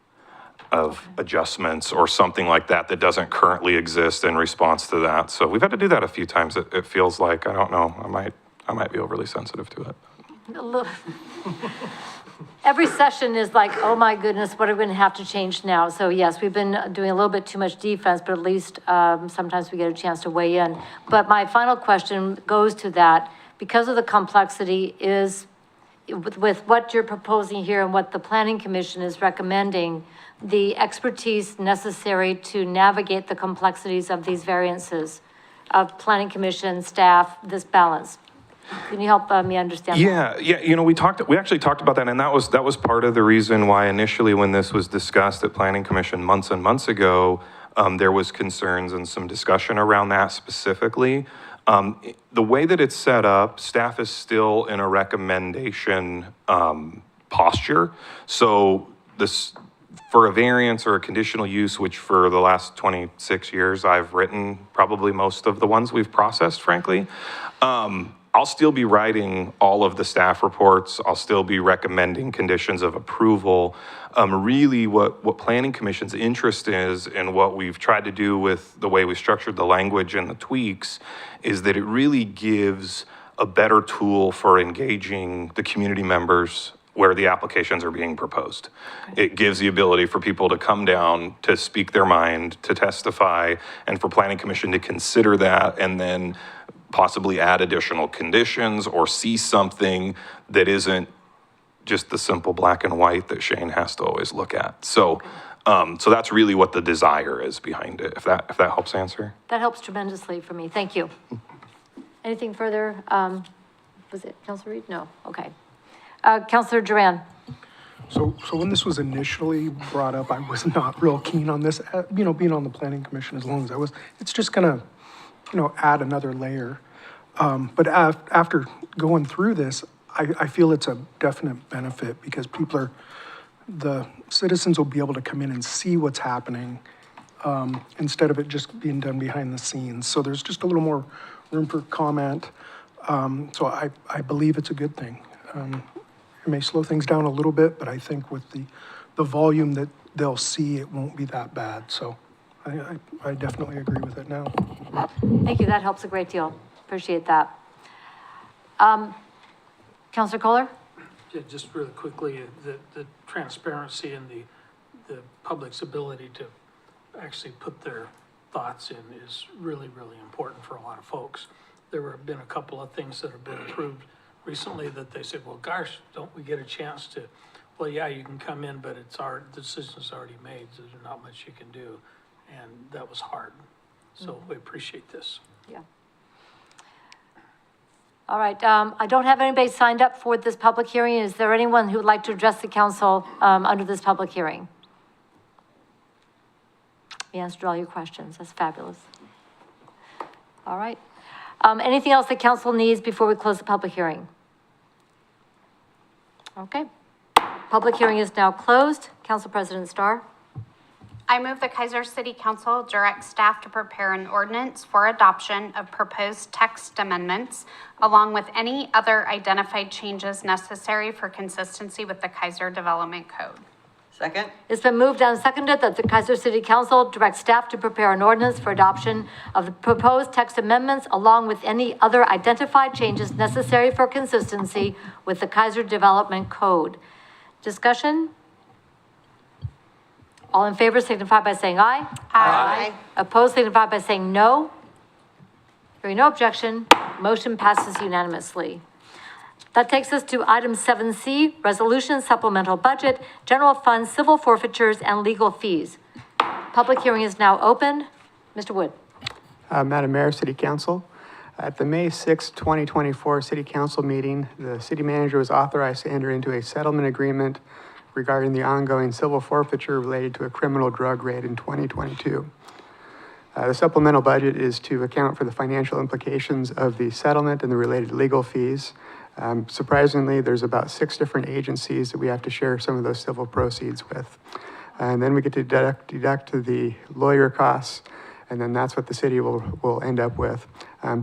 of adjustments or something like that doesn't currently exist in response to that. So we've had to do that a few times. It feels like, I don't know, I might be overly sensitive to it. Look, every session is like, oh my goodness, what are we going to have to change now? So yes, we've been doing a little bit too much defense, but at least sometimes we get a chance to weigh in. But my final question goes to that, because of the complexity is, with what you're proposing here and what the Planning Commission is recommending, the expertise necessary to navigate the complexities of these variances of Planning Commission staff, this balance. Can you help me understand that? Yeah. We actually talked about that, and that was part of the reason why initially, when this was discussed at Planning Commission months and months ago, there was concerns and some discussion around that specifically. The way that it's set up, staff is still in a recommendation posture. So this, for a variance or a conditional use, which for the last 26 years I've written probably most of the ones we've processed, frankly, I'll still be writing all of the staff reports. I'll still be recommending conditions of approval. Really what Planning Commission's interest is, and what we've tried to do with the way we structured the language and the tweaks, is that it really gives a better tool for engaging the community members where the applications are being proposed. Okay. It gives the ability for people to come down, to speak their mind, to testify, and for Planning Commission to consider that and then possibly add additional conditions or see something that isn't just the simple black and white that Shane has to always look at. So, so that's really what the desire is behind it, if that helps answer. That helps tremendously for me. Thank you. Anything further? Was it Councilor Reed? No. Okay. Councilor Duran. So when this was initially brought up, I was not real keen on this, being on the Planning Commission as long as I was. It's just gonna, add another layer. But after going through this, I feel it's a definite benefit, because the citizens will be able to come in and see what's happening instead of it just being done behind the scenes. So there's just a little more room for comment. So I believe it's a good thing. It may slow things down a little bit, but I think with the volume that they'll see, it won't be that bad. So I definitely agree with it now. Thank you, that helps a great deal. Appreciate that. Counselor Kohler? Yeah, just really quickly, the transparency and the public's ability to actually put their thoughts in is really, really important for a lot of folks. There have been a couple of things that have been approved recently that they said, well, gosh, don't we get a chance to, well, yeah, you can come in, but the decision's already made, so there's not much you can do. And that was hard. So we appreciate this. Yeah. All right, I don't have anybody signed up for this public hearing. Is there anyone who would like to address the council under this public hearing? We answered all your questions. That's fabulous. All right. Anything else the council needs before we close the public hearing? Okay. Public hearing is now closed. Council President Starr. I move the Keizer City Council direct staff to prepare an ordinance for adoption of proposed text amendments, along with any other identified changes necessary for consistency with the Keizer Development Code. Second? It's been moved and seconded that the Keizer City Council direct staff to prepare an ordinance for adoption of the proposed text amendments, along with any other identified changes necessary for consistency with the Keizer Development Code. Discussion? All in favor signify by saying aye. Aye. Opposed signify by saying no. Hearing no objection, motion passes unanimously. That takes us to item 7C, resolution supplemental budget, general fund, civil forfeitures, and legal fees. Public hearing is now open. Mr. Wood. Madam Mayor, City Council, at the May 6, 2024 City Council meeting, the city manager was authorized to enter into a settlement agreement regarding the ongoing civil forfeiture related to a criminal drug raid in 2022. The supplemental budget is to account for the financial implications of the settlement and the related legal fees. Surprisingly, there's about 6 different agencies that we have to share some of those civil proceeds with. And then we get to deduct the lawyer costs, and then that's what the city will end up with.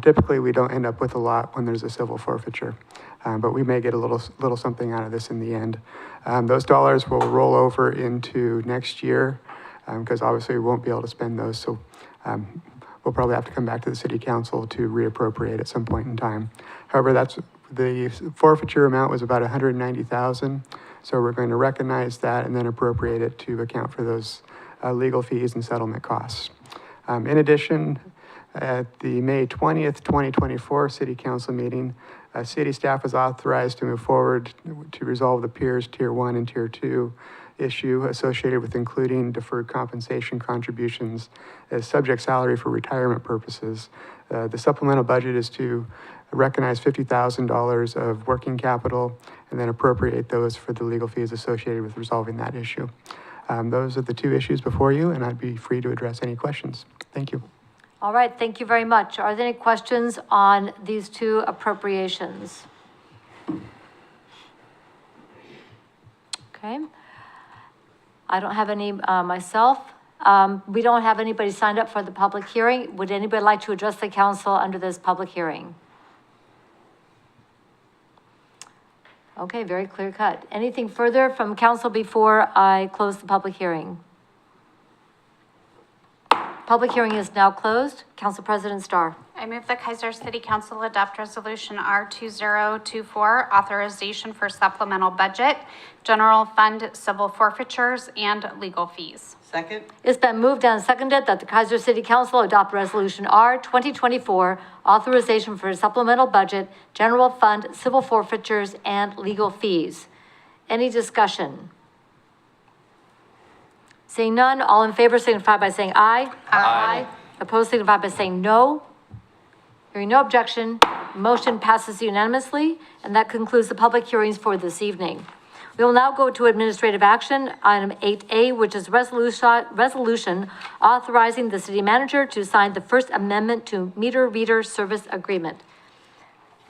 Typically, we don't end up with a lot when there's a civil forfeiture, but we may get a little something out of this in the end. Those dollars will roll over into next year, because obviously we won't be able to spend those, so we'll probably have to come back to the city council to reappropriate at some point in time. However, the forfeiture amount was about $190,000, so we're going to recognize that and then appropriate it to account for those legal fees and settlement costs. In addition, at the May 20th, 2024 City Council meeting, city staff was authorized to move forward to resolve the Piers Tier 1 and Tier 2 issue associated with including deferred compensation contributions as subject salary for retirement purposes. The supplemental budget is to recognize $50,000 of working capital and then appropriate those for the legal fees associated with resolving that issue. Those are the 2 issues before you, and I'd be free to address any questions. Thank you. All right, thank you very much. Are there any questions on these 2 appropriations? Okay. I don't have any myself. We don't have anybody signed up for the public hearing. Would anybody like to address the council under this public hearing? Okay, very clear cut. Anything further from council before I close the public hearing? Public hearing is now closed. Council President Starr. I move the Keizer City Council adopt Resolution R2024, authorization for supplemental budget, general fund, civil forfeitures, and legal fees. Second? It's been moved and seconded that the Keizer City Council adopt Resolution R 2024, authorization for supplemental budget, general fund, civil forfeitures, and legal fees. Any discussion? Seeing none, all in favor signify by saying aye. Aye. Opposed signify by saying no. Hearing no objection, motion passes unanimously, and that concludes the public hearings for this evening. We will now go to administrative action, item 8A, which is resolution authorizing the city manager to sign the first amendment to meter reader service agreement.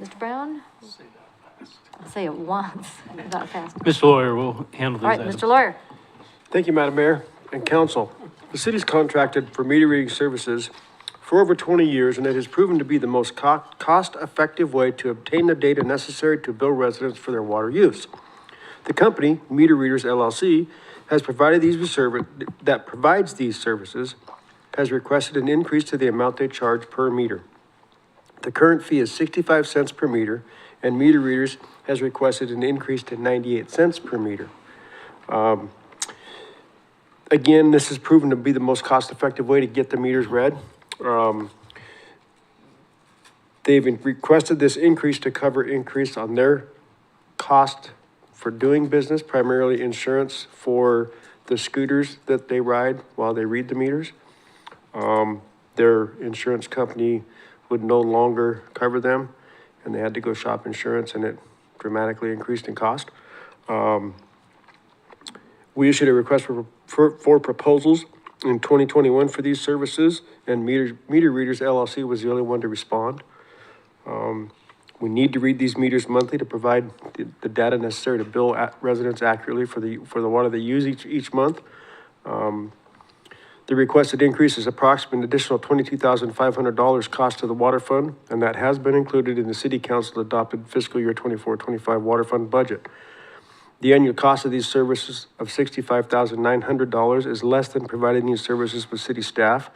Mr. Brown? I'll say it once, not fast. Mr. Lawyer will handle these All right, items. Mr. Lawyer. Thank you, Madam Mayor and Council. The city's contracted for meter reading services for over 20 years, and it has proven to be the most cost-effective way to obtain the data necessary to bill residents for their water use. The company, Meter Readers LLC, has provided that provides these services, has requested an increase to the amount they charge per meter. The current fee is 65 cents per meter, and Meter Readers has requested an increase to 98 cents per meter. Again, this has proven to be the most cost-effective way to get the meters read. They've requested this increase to cover increase on their cost for doing business, primarily insurance for the scooters that they ride while they read the meters. Their insurance company would no longer cover them, and they had to go shop insurance, and it dramatically increased in cost. We issued a request for proposals in 2021 for these services, and Meter Readers LLC was the only one to respond. We need to read these meters monthly to provide the data necessary to bill residents accurately for the water they use each month. The requested increase is approximately an additional $22,500 cost to the water fund, and that has been included in the City Council adopted fiscal year 24-25 water fund budget. The annual cost of these services of $65,900 is less than providing these services with city staff,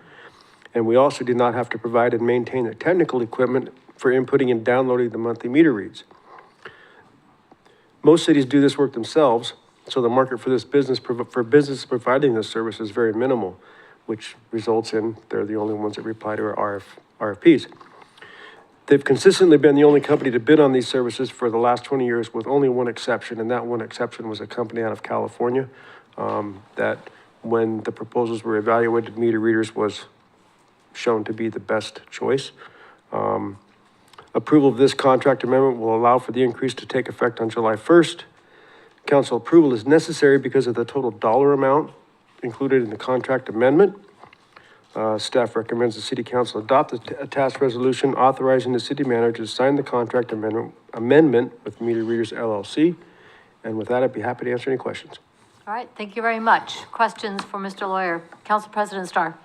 and we also do not have to provide and maintain the technical equipment for inputting and downloading the monthly meter reads. Most cities do this work themselves, so the market for this business providing this service is very minimal, which results in they're the only ones that reply to our RFPs. They've consistently been the only company to bid on these services for the last 20 years with only one exception, and that one exception was a company out of California that when the proposals were evaluated, Meter Readers was shown to be the best choice. Approval of this contract amendment will allow for the increase to take effect on July 1st. Council approval is necessary because of the total dollar amount included in the contract amendment. Staff recommends the City Council adopt a task resolution authorizing the city manager to sign the contract amendment with Meter Readers LLC. And with that, I'd be happy to answer any questions. All right, thank you very much. Questions for Mr. Lawyer? Council President Starr,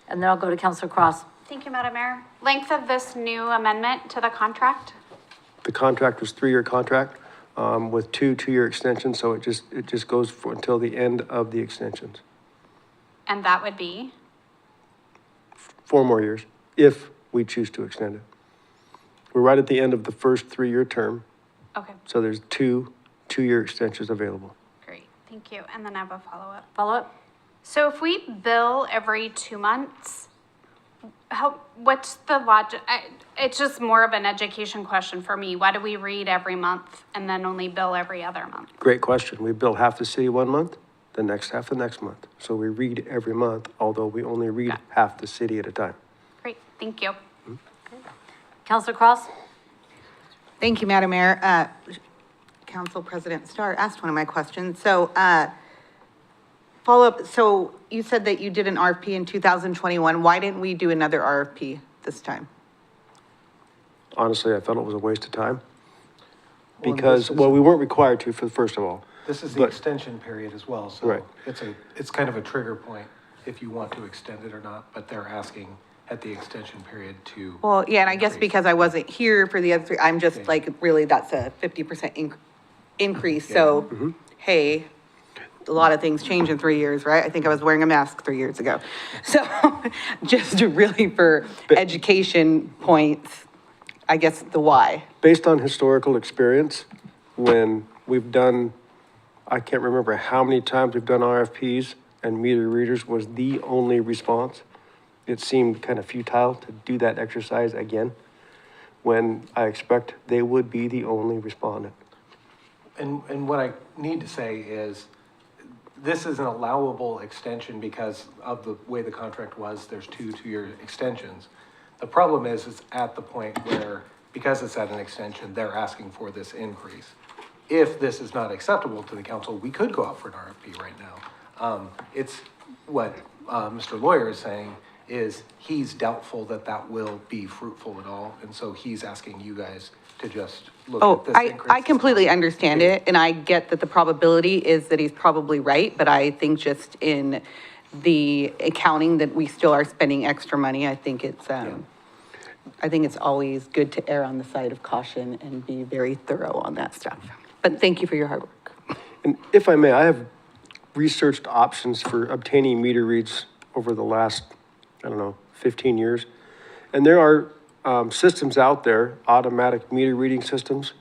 and then I'll go to Councilor Cross. Thank you, Madam Mayor. Length of this new amendment to the contract? The contract was 3-year contract with two-year extensions, so it just goes until the end of the extensions. And that would be? 4 more years, if we choose to extend it. We're right at the end of the first 3-year term. Okay, So there's two-year extensions available. great. Thank you. And then I have a follow-up. Follow-up? So if we bill every 2 months, what's the logic? It's just more of an education question for me. Why do we read every month and then only bill every other month? Great question. We bill half the city 1 month, the next half the next month. So we read every month, although we only read half the city at a time. Great, thank you. Councilor Cross? Thank you, Madam Mayor. Council President Starr asked one of my questions. So, follow-up, so you said that you did an RFP in 2021. Why didn't we do another RFP this time? Honestly, I felt it was a waste of time. Well, Because, this is- well, we weren't required to, first of all. This is the But- extension period as well, so Right. it's kind of a trigger point if you want to extend it or not, but they're asking at the extension period to. Well, yeah, and I guess increase. because I wasn't here for the other three, I'm just like, really, that's a 50% increase. So, hey, a lot of things change in 3 years, right? I think I was wearing a mask 3 years ago. So just really for education points, I guess the why. Based on historical experience, when we've done, I can't remember how many times we've done RFPs and Meter Readers was the only response. It seemed kind of futile to do that exercise again, when I expect they would be the only respondent. And what I need to say is, this is an allowable extension because of the way the contract was, there's two-year extensions. The problem is it's at the point where, because it's at an extension, they're asking for this increase. If this is not acceptable to the council, we could go out for an RFP right now. It's what Mr. Lawyer is saying is he's doubtful that that will be fruitful at all. And so he's asking you guys to just look Oh, at this increase. I completely understand it, and I get that the probability is that he's probably right, but I think just in the accounting that we still are spending extra money, I think it's always good to err on the side of caution and be very thorough on that stuff. But thank you for your hard work. And if I may, I have researched options for obtaining meter reads over the last, 15 years. And there are systems out there, automatic meter reading systems,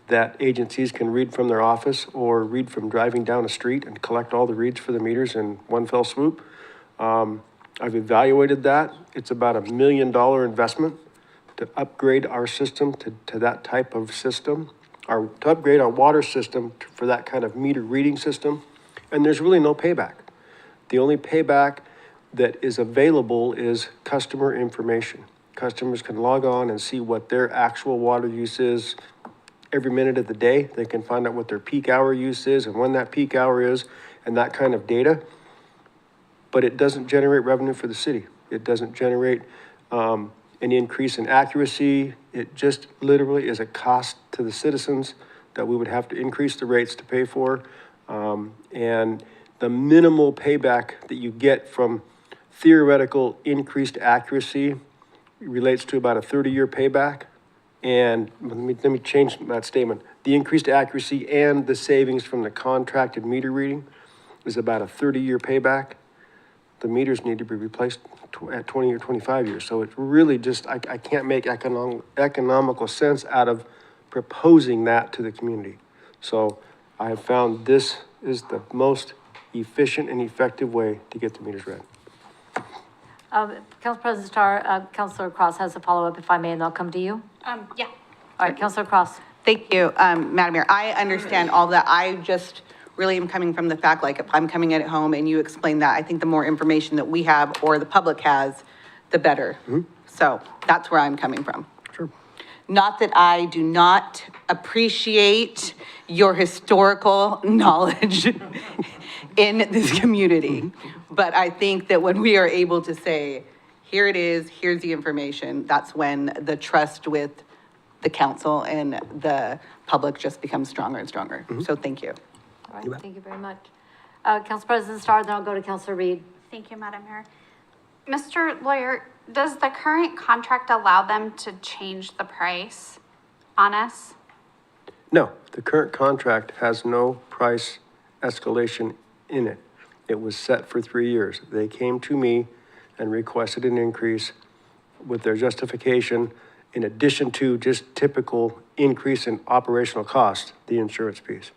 that agencies can read from their office or read from driving down a street and collect all the reads for the meters in one fell swoop. I've evaluated that. It's about $1 million investment to upgrade our system to that type of system, or to upgrade our water system for that kind of meter reading system. And there's really no payback. The only payback that is available is customer information. Customers can log on and see what their actual water use is every minute of the day. They can find out what their peak hour use is and when that peak hour is and that kind of data. But it doesn't generate revenue for the city. It doesn't generate an increase in accuracy. It just literally is a cost to the citizens that we would have to increase the rates to pay for. And the minimal payback that you get from theoretical increased accuracy relates to about a 30-year payback. And let me change that statement. The increased accuracy and the savings from the contracted meter reading is about a 30-year payback. The meters need to be replaced at 20 or 25 years. So it's really just, I can't make economical sense out of proposing that to the community. So I have found this is the most efficient and effective way to get the meters read. Council President Starr, Councilor Cross has a follow-up, if I may, and I'll come to you. Yeah. All right, Councilor Cross. Thank you, Madam Mayor. I understand all that. I just really am coming from the fact, like, if I'm coming at home and you explain that, I think the more information that we have or the public has, the better. So that's where I'm coming from. Sure. Not that I do not appreciate your historical knowledge in this community, but I think that when we are able to say, here it is, here's the information, that's when the trust with the council and the public just becomes stronger and stronger. So thank you. All right, thank you very much. Council President Starr, then I'll go to Councilor Reed. Thank you, Madam Mayor. Mr. Lawyer, does the current contract allow them to change the price on us? No, the current contract has no price escalation in it. It was set for 3 years. They came to me and requested an increase with their justification, in addition to just typical increase in operational cost, the insurance piece.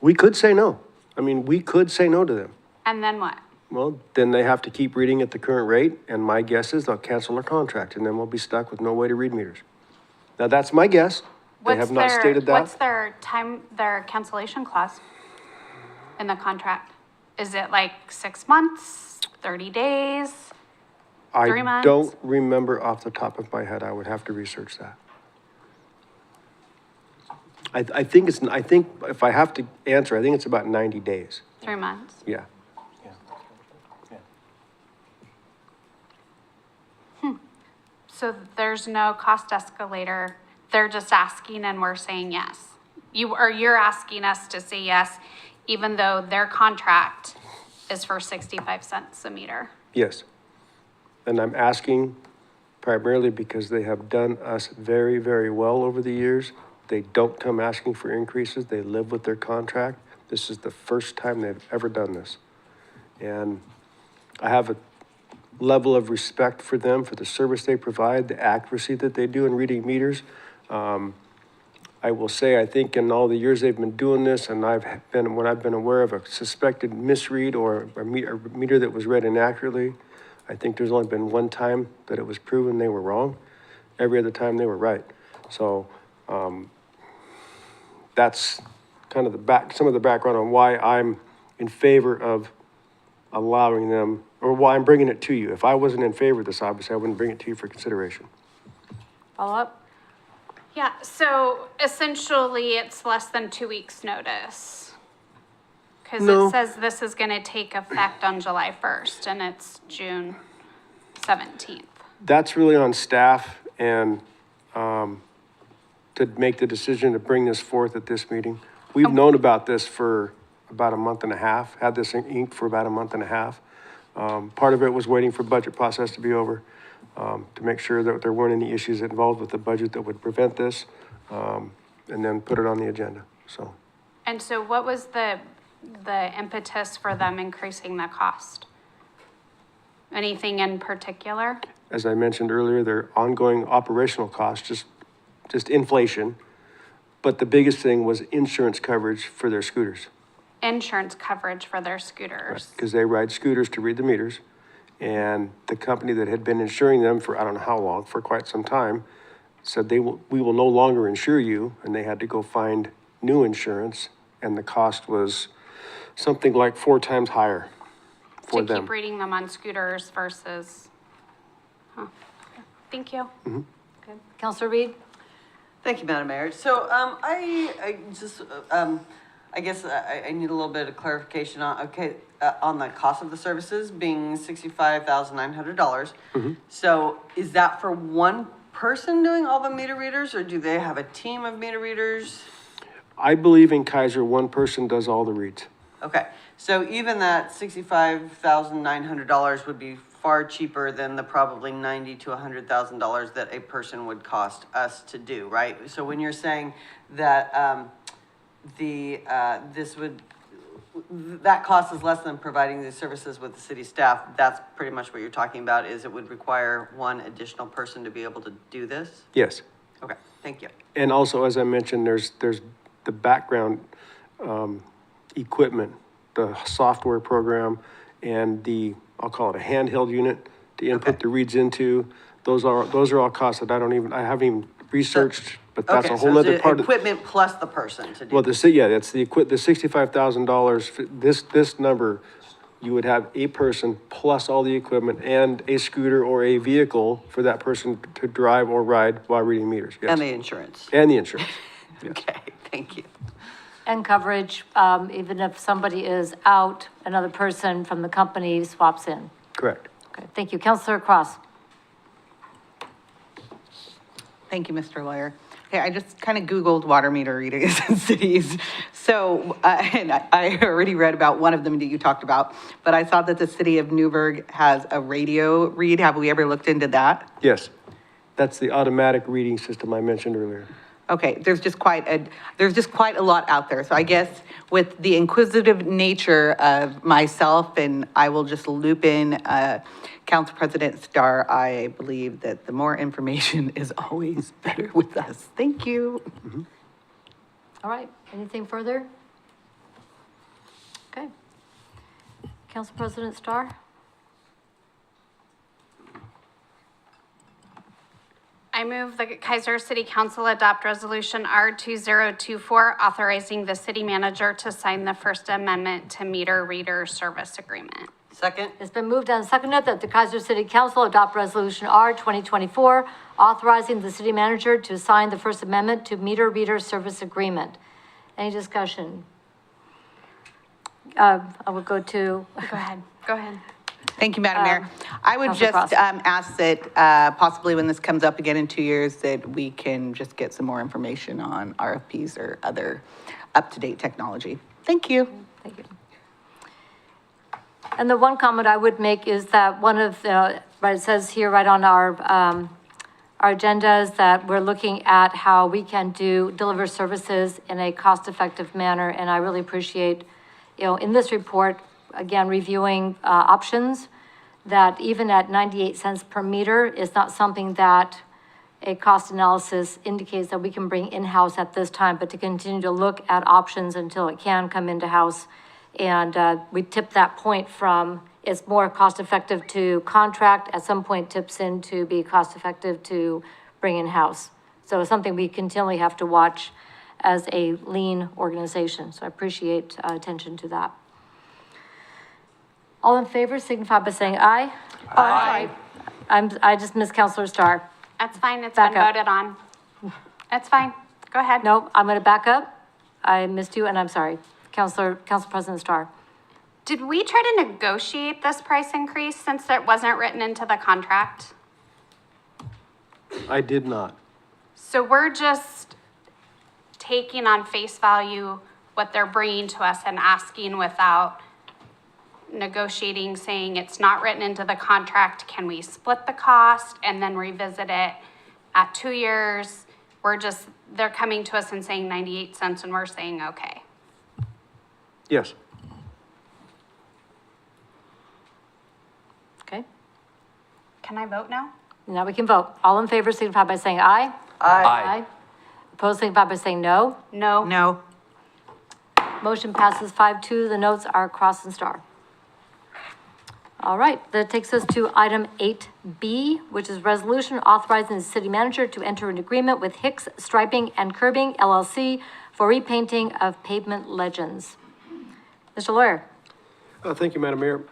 We could say no. I mean, we could say no to them. And then what? Well, then they have to keep reading at the current rate, and my guess is they'll cancel their contract, and then we'll be stuck with no way to read meters. Now, that's my guess. They have not stated that. What's their cancellation clause in the contract? Is it like 6 months, 30 days, 3 months? I don't remember off the top of my head. I would have to research that. I think if I have to answer, I think it's about 90 days. 3 months. Yeah. So there's no cost escalator. They're just asking and we're saying yes. You're asking us to say yes, even though their contract is for 65 cents a meter. Yes. And I'm asking primarily because they have done us very, very well over the years. They don't come asking for increases. They live with their contract. This is the first time they've ever done this. And I have a level of respect for them, for the service they provide, the accuracy that they do in reading meters. I will say, I think in all the years they've been doing this, and when I've been aware of a suspected misread or a meter that was read inaccurately, I think there's only been one time that it was proven they were wrong. Every other time they were right. So that's kind of some of the background on why I'm in favor of allowing them, or why I'm bringing it to you. If I wasn't in favor of this, obviously, I wouldn't bring it to you for consideration. Follow up? Yeah, so essentially it's less than 2 weeks' notice. Because No. it says this is going to take effect on July 1st and it's June 17th. That's really on staff and to make the decision to bring this forth at this meeting. We've known about this for about a month and a half, had this inked for about a month and a half. Part of it was waiting for budget process to be over, to make sure that there weren't any issues involved with the budget that would prevent this, and then put it on the agenda, so. And so what was the impetus for them increasing the cost? Anything in particular? As I mentioned earlier, their ongoing operational costs, just inflation. But the biggest thing was insurance coverage for their scooters. Insurance coverage for their scooters. Because they ride scooters to read the meters. And the company that had been insuring them for I don't know how long, for quite some time, said we will no longer insure you. And they had to go find new insurance. And the cost was something like 4 times higher for To them. keep reading them on scooters versus, Thank you. Okay. Counselor Reed? Thank you, Madam Mayor. So, I just, I guess I need a little bit of clarification on, on the cost of the services being $65,900. So is that for one person doing all the meter readers, or do they have a team of meter readers? I believe in Keizer, one person does all the reads. Okay, so even that $65,900 would be far cheaper than the probably $90,000 to $100,000 that a person would cost us to do, right? So when you're saying that that cost is less than providing these services with the city staff, that's pretty much what you're talking about, is it would require one additional person to be able to do this? Yes. Okay, thank you. And also, as I mentioned, there's the background equipment, the software program, and I'll call it a handheld unit to input the reads into. Those are all costs that I haven't even researched, but that's Okay, a whole so other it's part the of. equipment plus the person to do. Well, that's the $65,000, this number, you would have a person plus all the equipment and a scooter or a vehicle for that person to drive or ride while reading meters, yes. And the insurance. And the insurance. Yes. Okay, thank you. And coverage, even if somebody is out, another person from the company swaps in. Correct. Okay, thank you. Counselor Cross? Thank you, Mr. Lawyer. Okay, I just kind of Googled water meter readings in cities. So, and I already read about one of them that you talked about, but I saw that the city of Newburgh has a radio read. Have we ever looked into that? Yes, that's the automatic reading system I mentioned earlier. Okay, there's just quite a lot out there. So I guess with the inquisitive nature of myself, and I will just loop in Council President Starr, I believe that the more information is always better with us. Thank you. All right, anything further? Okay. Council President Starr? I move the Keizer City Council adopt Resolution R2024, authorizing the city manager to sign the First Amendment to Meter Reader Service Agreement. Second? It's been moved and seconded that the Keizer City Council adopt Resolution R 2024, authorizing the city manager to sign the First Amendment to Meter Reader Service Agreement. Any discussion? I will go to. Go ahead. Thank you, Madam Mayor. I would Councilor just Cross. ask that possibly when this comes up again in 2 years, that we can just get some more information on RFPs or other up-to-date technology. Thank you. Thank you. And the one comment I would make is that one of the, right, it says here right on our agenda is that we're looking at how we can deliver services in a cost-effective manner. And I really appreciate, in this report, again, reviewing options, that even at 98 cents per meter is not something that a cost analysis indicates that we can bring in-house at this time, but to continue to look at options until it can come into house. And we tip that point from it's more cost-effective to contract, at some point tips in to be cost-effective to bring in-house. So it's something we continually have to watch as a lean organization. So I appreciate attention to that. All in favor signify by saying aye. Aye. I just missed Counselor Starr. That's fine, it's Back been up. voted on. That's fine, go ahead. Nope, I'm gonna back up. I missed you, and I'm sorry. Council President Starr. Did we try to negotiate this price increase since it wasn't written into the contract? I did not. So we're just taking on face value what they're bringing to us and asking without negotiating, saying it's not written into the contract, can we split the cost and then revisit it at 2 years? They're coming to us and saying 98 cents and we're saying, okay. Yes. Okay, Can I vote now? now we can vote. All in favor signify by saying aye. Aye. Opposed signify by saying no. No. No. Motion passes 5-2. The notes are cross and star. All right, that takes us to item 8B, which is resolution authorizing the city manager to enter an agreement with Hicks Striping and Curbing LLC for repainting of pavement legends. Mr. Lawyer. Thank you, Madam Mayor.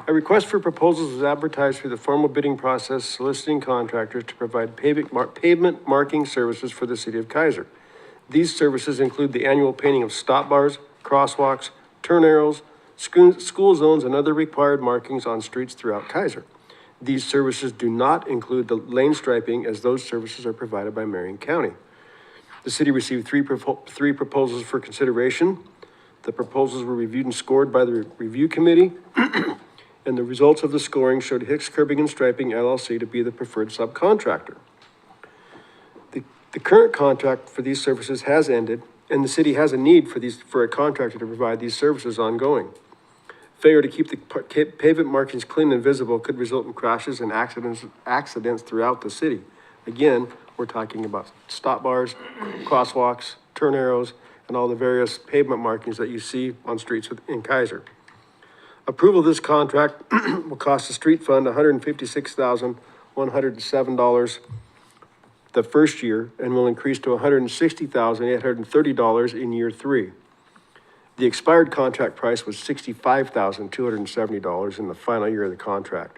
A request for proposals is advertised through the formal bidding process, soliciting contractors to provide pavement marking services for the city of Keizer. These services include the annual painting of stop bars, crosswalks, turn arrows, school zones, and other required markings on streets throughout Keizer. These services do not include the lane striping, as those services are provided by Marion County. The city received three proposals for consideration. The proposals were reviewed and scored by the review committee, and the results of the scoring showed Hicks Curbing and Striping LLC to be the preferred subcontractor. The current contract for these services has ended, and the city has a need for a contractor to provide these services ongoing. Failure to keep the pavement markings clean and visible could result in crashes and accidents throughout the city. Again, we're talking about stop bars, crosswalks, turn arrows, and all the various pavement markings that you see on streets in Keizer. Approval of this contract will cost the street fund $156,107 the first year, and will increase to $160,830 in year 3. The expired contract price was $65,270 in the final year of the contract.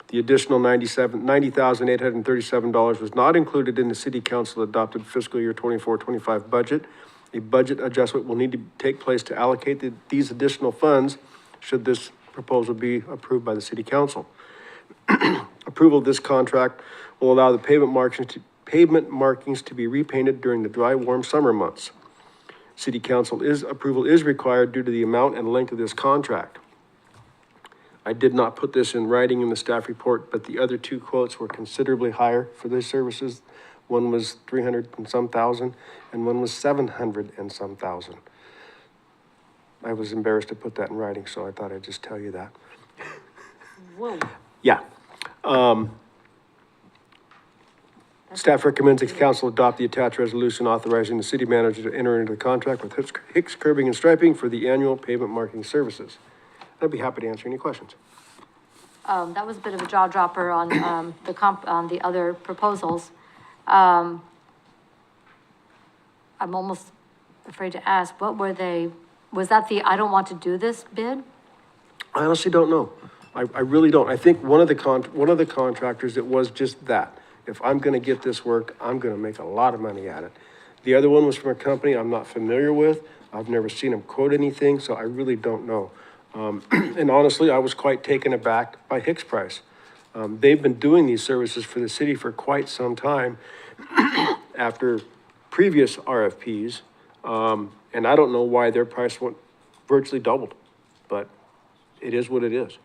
The additional $90,837 was not included in the city council adopted fiscal year 24-25 budget. A budget adjustment will need to take place to allocate these additional funds should this proposal be approved by the city council. Approval of this contract will allow the pavement markings to be repainted during the dry, warm summer months. City council approval is required due to the amount and length of this contract. I did not put this in writing in the staff report, but the other two quotes were considerably higher for these services. One was 300 and some thousand, and one was 700 and some thousand. I was embarrassed to put that in writing, so I thought I'd just tell you that. Whoa. Yeah. Staff recommends the council adopt the attached resolution authorizing the city manager to enter into the contract with Hicks Curbing and Striping for the annual pavement marking services. I'd be happy to answer any questions. That was a bit of a jaw dropper on, on the other proposals. I'm almost afraid to ask, what were they, was that the I don't want to do this bid? I honestly don't know. I really don't. I think one of the contractors, it was just that. If I'm gonna get this work, I'm gonna make a lot of money at it. The other one was from a company I'm not familiar with. I've never seen them quote anything, so I really don't know. And honestly, I was quite taken aback by Hicks' price. They've been doing these services for the city for quite some time after previous RFPs. And I don't know why their price went virtually doubled, but it is what it is.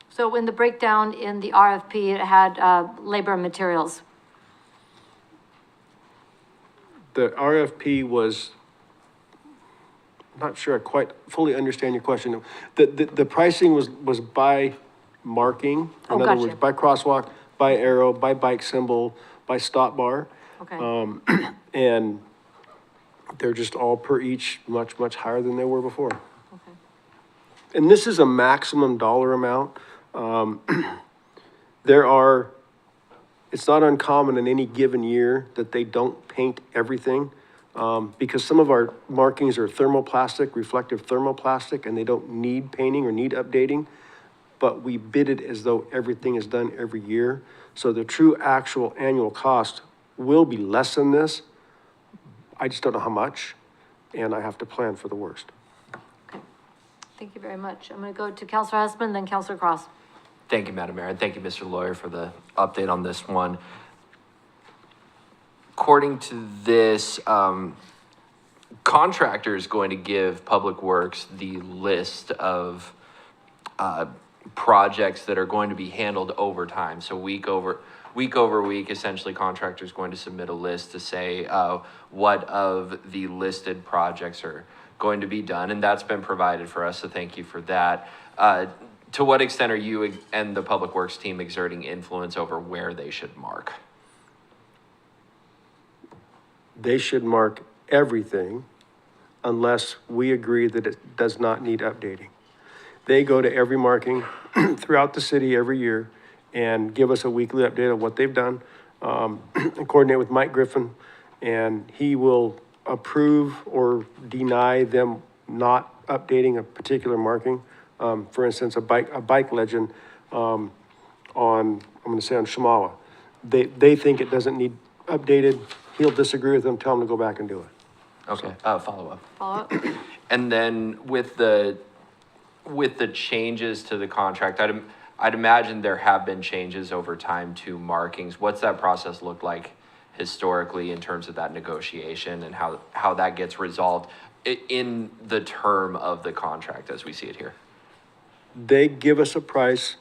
So in the breakdown in the RFP, it had, labor and materials. The RFP was, I'm not sure I quite fully understand your question. The pricing was by marking. Oh, In other gotcha. words, by crosswalk, by arrow, by bike symbol, by stop bar. Okay. And they're just all per each much, much higher than they were before. Okay. And this is a maximum dollar amount. It's not uncommon in any given year that they don't paint everything, because some of our markings are thermoplastic, reflective thermoplastic, and they don't need painting or need updating, but we bid it as though everything is done every year. So the true actual annual cost will be less than this. I just don't know how much, and I have to plan for the worst. Okay. Thank you very much. I'm gonna go to Councilor Husband, then Councilor Cross. Thank you, Madam Mayor, and thank you, Mr. Lawyer, for the update on this one. According to this, contractor is going to give Public Works the list of projects that are going to be handled over time. So week over week, essentially, contractor is going to submit a list to say what of the listed projects are going to be done, and that's been provided for us, so thank you for that. To what extent are you and the Public Works team exerting influence over where they should mark? They should mark everything unless we agree that it does not need updating. They go to every marking throughout the city every year and give us a weekly update of what they've done, and coordinate with Mike Griffin, and he will approve or deny them not updating a particular marking. For instance, a bike legend on, I'm gonna say on Shamawa. They think it doesn't need updated. He'll disagree with them, tell them to go back and do it. Okay, follow up. Follow up? And then with the changes to the contract, I'd imagine there have been changes over time to markings. What's that process look like historically in terms of that negotiation and how that gets resolved in the term of the contract as we see it here? They give us a price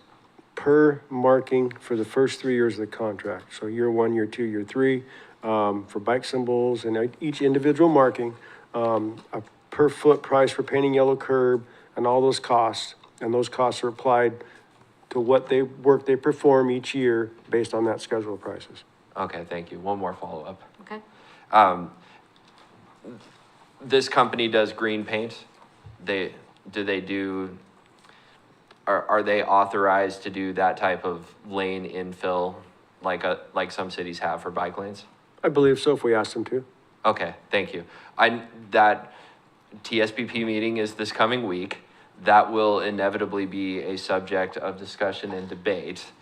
per marking for the first 3 years of the contract. So year 1, year 2, year 3, for bike symbols and each individual marking, a per foot price for painting yellow curb and all those costs. And those costs are applied to what work they perform each year based on that schedule of prices. Okay, thank you. One more follow-up. Okay. This company does green paint. Are they authorized to do that type of lane infill like some cities have for bike lanes? I believe so, if we ask them to. Okay, thank you. That TSPP meeting is this coming week. That will inevitably be a subject of discussion and debate.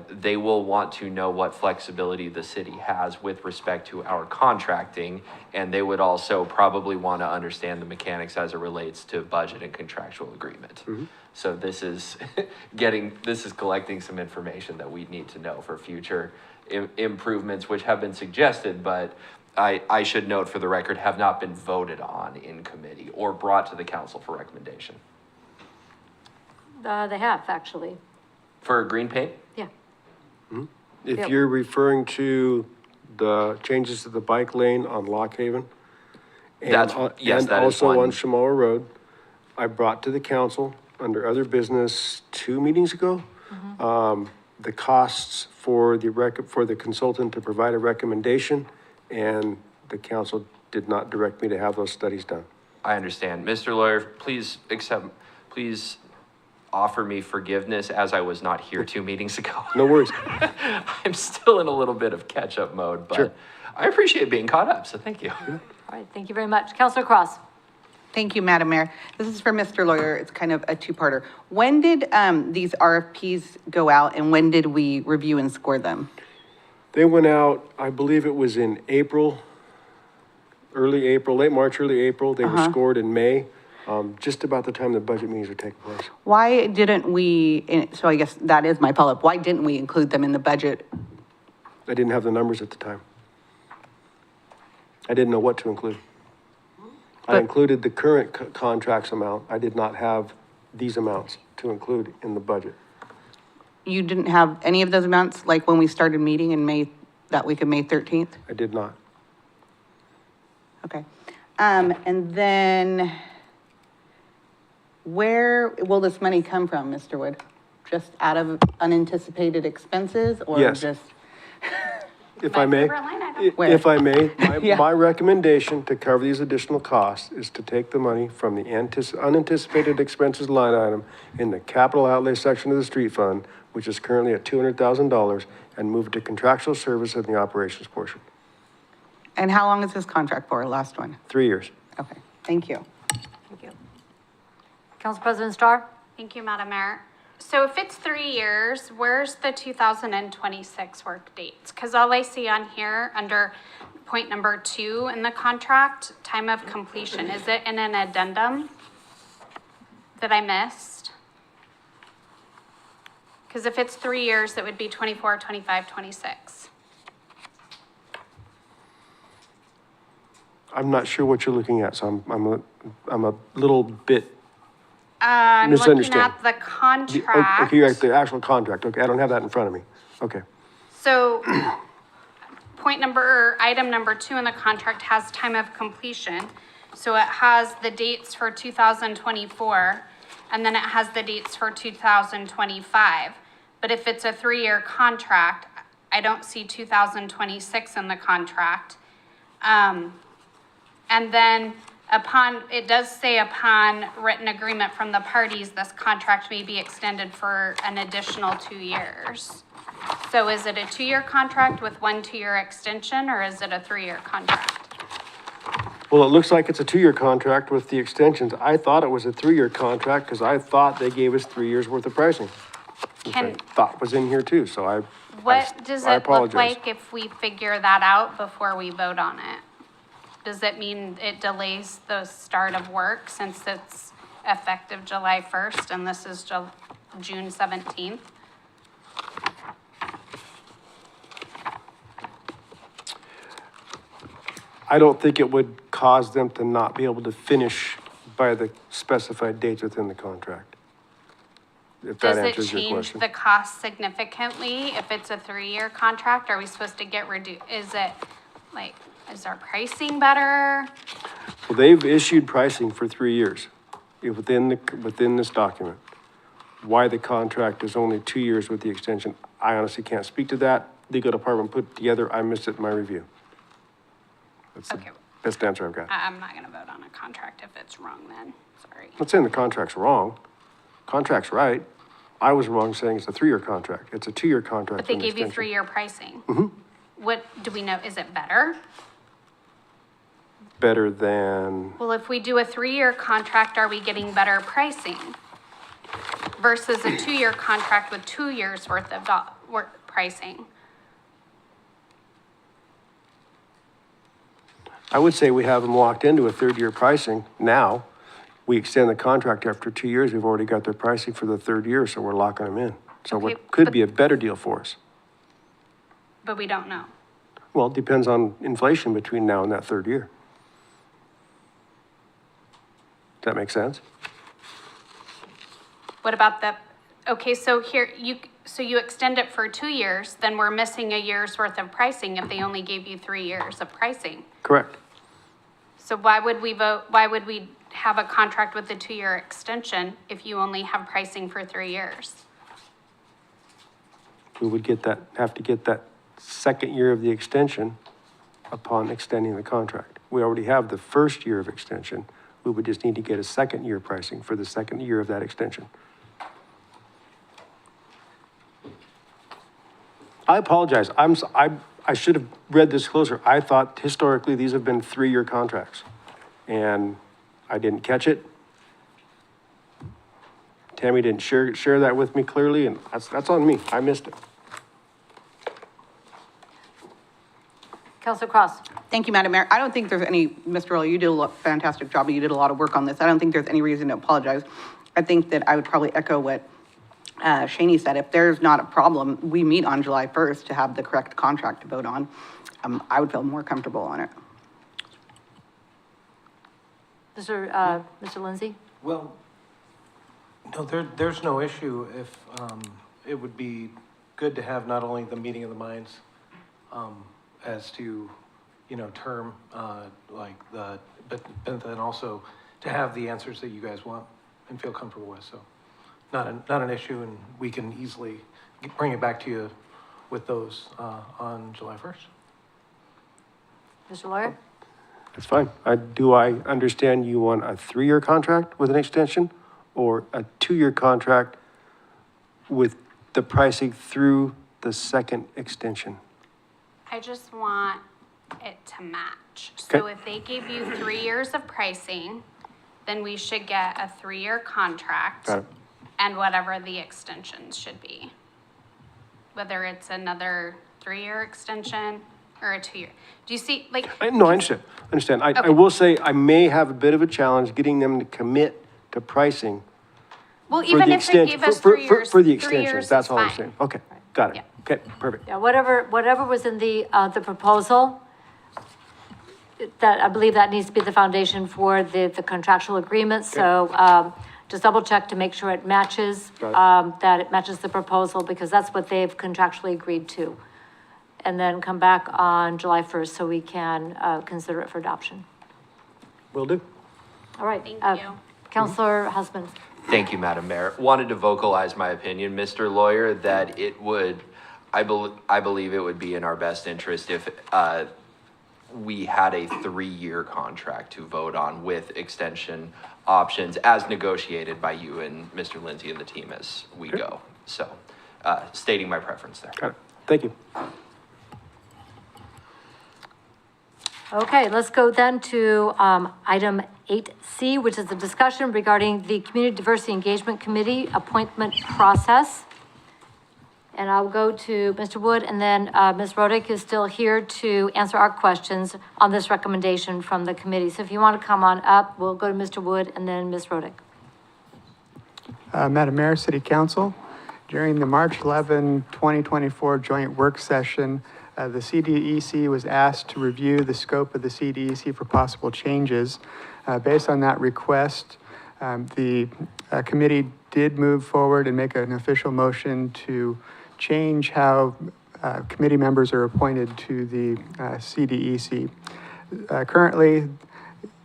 They will want to know what flexibility the city has with respect to our contracting, and they would also probably want to understand the mechanics as it relates to budget and contractual agreement. Mm-hmm. So this is collecting some information that we need to know for future improvements, which have been suggested, but I should note for the record, have not been voted on in committee or brought to the council for recommendation. They have, actually. For green paint? Yeah. If Yep. you're referring to the changes to the bike lane on Lock Haven. Yes, that is And also one. on Shamoa Road, I brought to the council under other business 2 meetings ago, the costs for the consultant to provide a recommendation, and the council did not direct me to have those studies done. I understand. Mr. Lawyer, please offer me forgiveness as I was not here 2 meetings ago. No worries. I'm still in a little bit of catch-up mode, but Sure. I appreciate being caught up, so thank you. All right, thank you very much. Councilor Cross. Thank you, Madam Mayor. This is for Mr. Lawyer. It's kind of a two-parter. When did these RFPs go out and when did we review and score them? They went out, I believe it was in April, early April, late March, early April. They were scored in May, just about the time the budget meetings are taking place. Why didn't we, so I guess that is my follow-up, why didn't we include them in the budget? I didn't have the numbers at the time. I didn't know what to include. I included the current contracts amount. I did not have these amounts to include in the budget. You didn't have any of those amounts, like when we started meeting in May, that week of May 13th? I did not. Okay. And then where will this money come from, Mr. Wood? Just out of unanticipated expenses or Yes. just? If I may, favorite line item. Where? if I may, Yeah. my recommendation to cover these additional costs is to take the money from the unanticipated expenses line item in the capital outlay section of the street fund, which is currently at $200,000, and move it to contractual service in the operations portion. And how long is this contract for, last one? 3 years. Okay, thank you. Thank you. Council President Starr? Thank you, Madam Mayor. So if it's 3 years, where's the 2026 work dates? Because all I see on here under point number 2 in the contract, time of completion, is it in an addendum that I missed? Because if it's 3 years, it would be 24, 25, 26. I'm not sure what you're looking at, so I'm a little bit I'm looking misunderstand. at the The- contract. Okay, you're at the actual contract. Okay, I don't have that in front of me. Okay. So item number 2 in the contract has time of completion. So it has the dates for 2024, and then it has the dates for 2025. But if it's a 3-year contract, I don't see 2026 in the contract. And then it does say upon written agreement from the parties, this contract may be extended for an additional 2 years. So is it a 2-year contract with 1 2-year extension, or is it a 3-year contract? Well, it looks like it's a 2-year contract with the extensions. I thought it was a 3-year contract because I thought they gave us 3 years worth of pricing. Which I thought was in here too, so What does I it look apologize. like if we figure that out before we vote on it? Does it mean it delays the start of work since it's effective July 1st and this is June 17th? I don't think it would cause them to not be able to finish by the specified dates within the contract. If that Does it answers your change question. the cost significantly if it's a 3-year contract? Are we supposed to get is our pricing better? Well, they've issued pricing for 3 years within this document. Why the contract is only 2 years with the extension, I honestly can't speak to that. Legal department put it together, I missed it in my review. That's the Okay. best answer I've got. I'm not gonna vote on a contract if it's wrong then, sorry. I'm not saying the contract's wrong. Contract's right. I was wrong saying it's a 3-year contract. It's a 2-year contract. But they with an gave you extension. 3-year pricing. What, do we know, is it better? Better than, Well, if we do a 3-year contract, are we getting better pricing? Versus a 2-year contract with 2 years worth of pricing? I would say we have them locked into a 3rd-year pricing now. We extend the contract after 2 years, we've already got their pricing for the 3rd year, so we're locking them in. So Okay, it could but- be a better deal for us. But we don't know. Well, it depends on inflation between now and that 3rd year. Does that make sense? What about okay, so here, so you extend it for 2 years, then we're missing a year's worth of pricing if they only gave you 3 years of pricing. Correct. So why would we have a contract with a 2-year extension if you only have pricing for 3 years? We would have to get that 2nd year of the extension upon extending the contract. We already have the 1st year of extension. We would just need to get a 2nd year pricing for the 2nd year of that extension. I apologize. I should have read this closer. I thought historically these have been 3-year contracts, and I didn't catch it. Tammy didn't share that with me clearly, and that's on me. I missed it. Councilor Cross. Thank you, Madam Mayor. I don't think there's any, Mr. Earl, you did a fantastic job. You did a lot of work on this. I don't think there's any reason to apologize. I think that I would probably echo what Shaney said. If there's not a problem, we meet on July 1st to have the correct contract to vote on. I would feel more comfortable on it. Mr. Lindsay? Well, no, there's no issue if, it would be good to have not only the meeting of the minds, as to, term, but then also to have the answers that you guys want and feel comfortable with, so. Not an issue, and we can easily bring it back to you with those, on July 1st. Mr. Lawyer? That's fine. Do I understand you want a 3-year contract with an extension or a 2-year contract with the pricing through the 2nd extension? I just want it to match. So Okay. if they gave you 3 years of pricing, then we should get a 3-year contract. Got it. And whatever the extensions should be. Whether it's another 3-year extension or a 2-year. Do you see, No, I understand. I Okay. will say I may have a bit of a challenge getting them to commit to pricing well, for even the if they extension, gave us 3 years, for the 3 extensions. years That's is all I'm fine. saying. Okay, got it. Yeah. Okay, perfect. Yeah, whatever was in the proposal, that, I believe that needs to be the foundation for the contractual agreement, so, just double check to make sure it matches, Got that it matches the proposal, because that's what they've contractually agreed to. And then come back on July 1st so we can, consider it for adoption. Will do. All right. Thank you. Counselor Husband. Thank you, Madam Mayor. Wanted to vocalize my opinion, Mr. Lawyer, that it would, I believe it would be in our best interest if we had a 3-year contract to vote on with extension options as negotiated by you and Mr. Lindsay and the team as we go. So, stating my preference there. Got it. Thank you. Okay, let's go then to item 8C, which is a discussion regarding the Community Diversity Engagement Committee appointment process. And I'll go to Mr. Wood, and then Ms. Rodick is still here to answer our questions on this recommendation from the committee. So if you want to come on up, we'll go to Mr. Wood and then Ms. Rodick. Madam Mayor, City Council, during the March 11, 2024 joint work session, the CDEC was asked to review the scope of the CDEC for possible changes. Based on that request, the committee did move forward and make an official motion to change how committee members are appointed to the CDEC. Currently,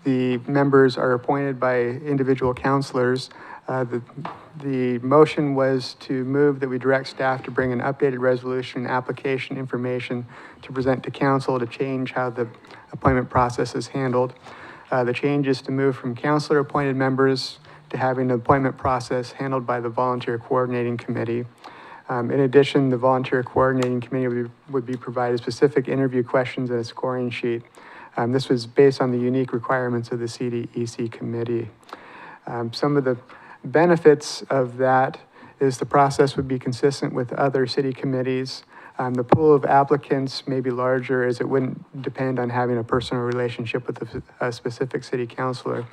the members are appointed by individual counselors. The motion was to move that we direct staff to bring an updated resolution and application information to present to council to change how the appointment process is handled. The change is to move from counselor-appointed members to having the appointment process handled by the Volunteer Coordinating Committee. In addition, the Volunteer Coordinating Committee would be provided specific interview questions and a scoring sheet. This was based on the unique requirements of the CDEC committee. Some of the benefits of that is the process would be consistent with other city committees. The pool of applicants may be larger as it wouldn't depend on having a personal relationship with a specific city councilor.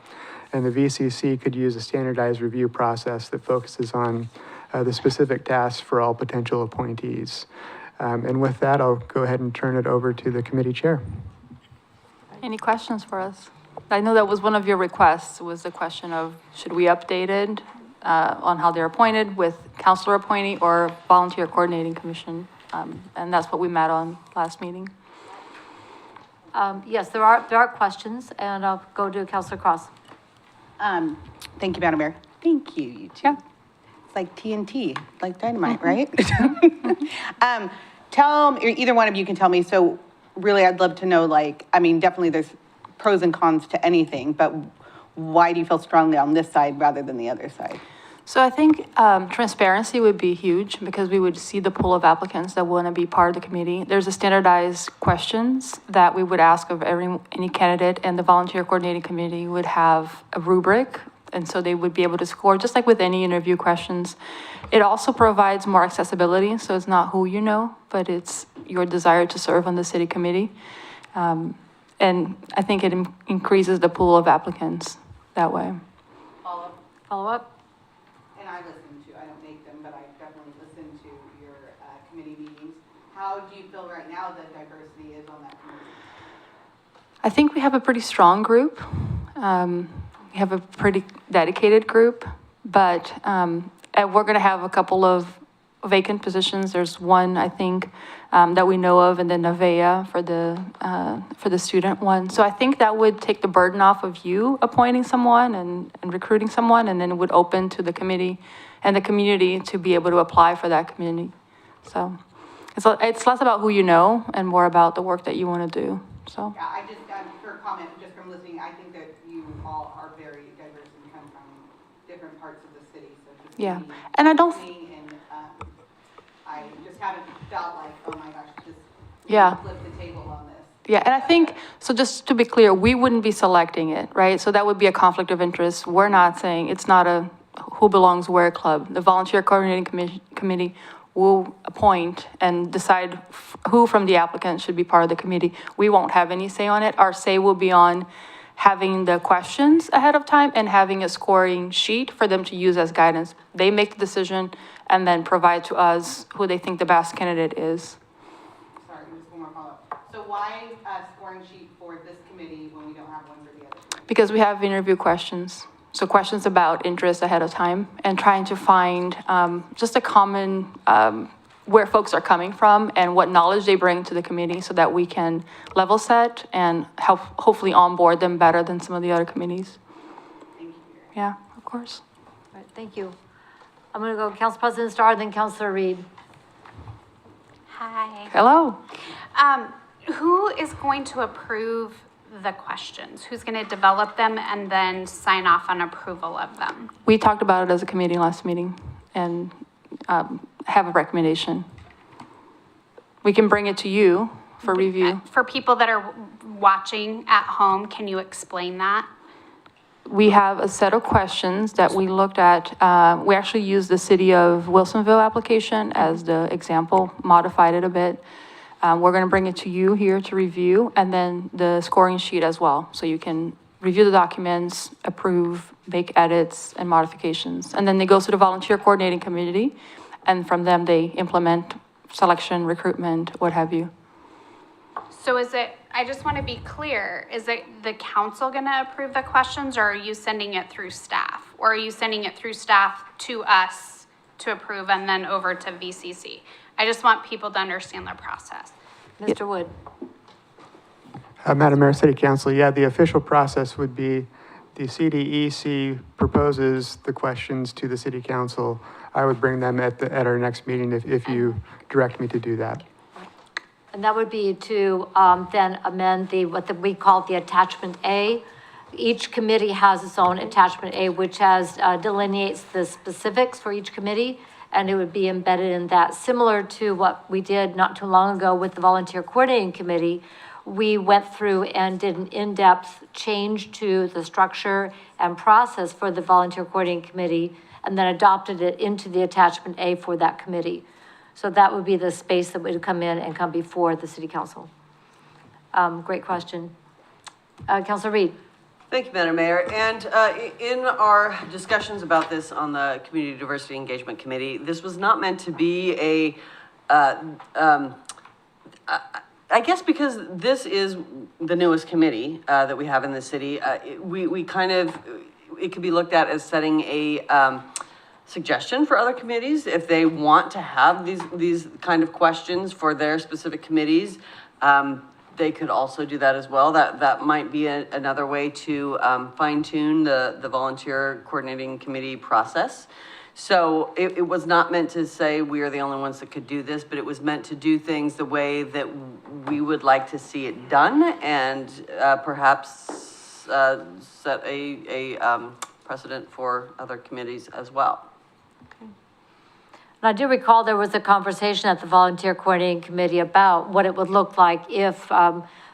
And the VCC could use a standardized review process that focuses on the specific tasks for all potential appointees. And with that, I'll go ahead and turn it over to the committee chair. Any questions for us? I know that was one of your requests, was the question of, should we update it on how they're appointed with counselor appointee or volunteer coordinating commission? And that's what we met on last meeting. Yes, there are questions, and I'll go to Counselor Cross. Thank you, Madam Mayor. Thank you, you two. Yeah. It's like TNT, like dynamite, right? Tell me, or either one of you can tell me, so really I'd love to know, like, I mean, definitely there's pros and cons to anything, but why do you feel strongly on this side rather than the other side? So I think transparency would be huge because we would see the pool of applicants that want to be part of the committee. There's a standardized questions that we would ask of any candidate, and the volunteer coordinating committee would have a rubric, and so they would be able to score just like with any interview questions. It also provides more accessibility, so it's not who you know, but it's your desire to serve on the city committee. And I think it increases the pool of applicants that way. Follow up? And I listen to, I don't make them, but I definitely listen to your committee meetings. How do you feel right now that diversity is on that committee? I think we have a pretty strong group. We have a pretty dedicated group, but we're going to have a couple of vacant positions. There's one, I think, that we know of, and then Nevaeh for the student one. So I think that would take the burden off of you appointing someone and recruiting someone, and then it would open to the committee and the community to be able to apply for that community. So it's less about who you know and more about the work that you want to do. So. Yeah, I just, for comment, just from listening, I think that you all are very diverse and come from different parts of the city. So just Yeah, and I don't. And I just haven't felt like, oh my gosh, just Yeah. flip the table on this. Yeah, and I think, so just to be clear, we wouldn't be selecting it, right? So that would be a conflict of interest. We're not saying, it's not a who belongs where club. The volunteer coordinating committee will appoint and decide who from the applicants should be part of the committee. We won't have any say on it. Our say will be on having the questions ahead of time and having a scoring sheet for them to use as guidance. They make the decision and then provide to us who they think the best candidate is. Sorry, just one more follow-up. So why a scoring sheet for this committee when we don't have one for the other committee? Because we have interview questions. So questions about interest ahead of time and trying to find just a common where folks are coming from and what knowledge they bring to the committee so that we can level set and help hopefully onboard them better than some of the other committees. Yeah, of course. All right, thank you. I'm gonna go Council President Starr, then Councilor Reed. Hi. Hello. Who is going to approve the questions? Who's going to develop them and then sign off on approval of them? We talked about it as a committee last meeting and have a recommendation. We can bring it to you for review. For people that are watching at home, can you explain that? We have a set of questions that we looked at. We actually used the city of Wilsonville application as the example, modified it a bit. We're going to bring it to you here to review, and then the scoring sheet as well. So you can review the documents, approve, make edits and modifications. And then they go to the volunteer coordinating committee, and from them they implement selection, recruitment, what have you. So is it, I just want to be clear, is it the council going to approve the questions, or are you sending it through staff? Or are you sending it through staff to us to approve and then over to VCC? I just want people to understand their process. Mr. Wood. Madam Mayor, City Council, yeah, the official process would be the CDEC proposes the questions to the City Council. I would bring them at our next meeting if you direct me to do that. And that would be to then amend we call the attachment A. Each committee has its own attachment A, which has delineates the specifics for each committee, and it would be embedded in that, similar to what we did not too long ago with the volunteer coordinating committee. We went through and did an in-depth change to the structure and process for the volunteer coordinating committee, and then adopted it into the attachment A for that committee. So that would be the space that would come in and come before the city council. Great question. Councilor Reed. Thank you, Madam Mayor. And in our discussions about this on the Community Diversity Engagement Committee, this was not meant to be I guess because this is the newest committee that we have in the city, we kind of, it could be looked at as setting a suggestion for other committees if they want to have these kind of questions for their specific committees. They could also do that as well. That might be another way to fine tune the volunteer coordinating committee process. So it was not meant to say we are the only ones that could do this, but it was meant to do things the way that we would like to see it done, and perhaps set a precedent for other committees as well. And I do recall there was a conversation at the volunteer coordinating committee about what it would look like if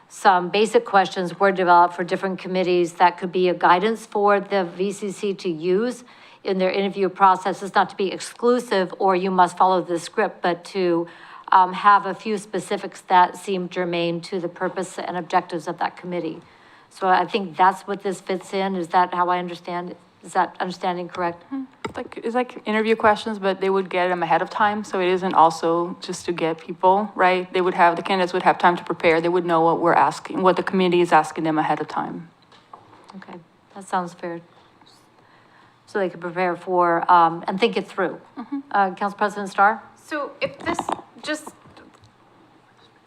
some basic questions were developed for different committees that could be a guidance for the VCC to use in their interview processes, not to be exclusive or you must follow the script, but to have a few specifics that seem germane to the purpose and objectives of that committee. So I think that's what this fits in. Is that how I understand it? Is that understanding correct? It's like interview questions, but they would get them ahead of time. So it isn't also just to get people, right? The candidates would have time to prepare. They would know what we're asking, what the committee is asking them ahead of time. Okay, that sounds fair. So they could prepare for, and think it through. Council President Starr? So if this, just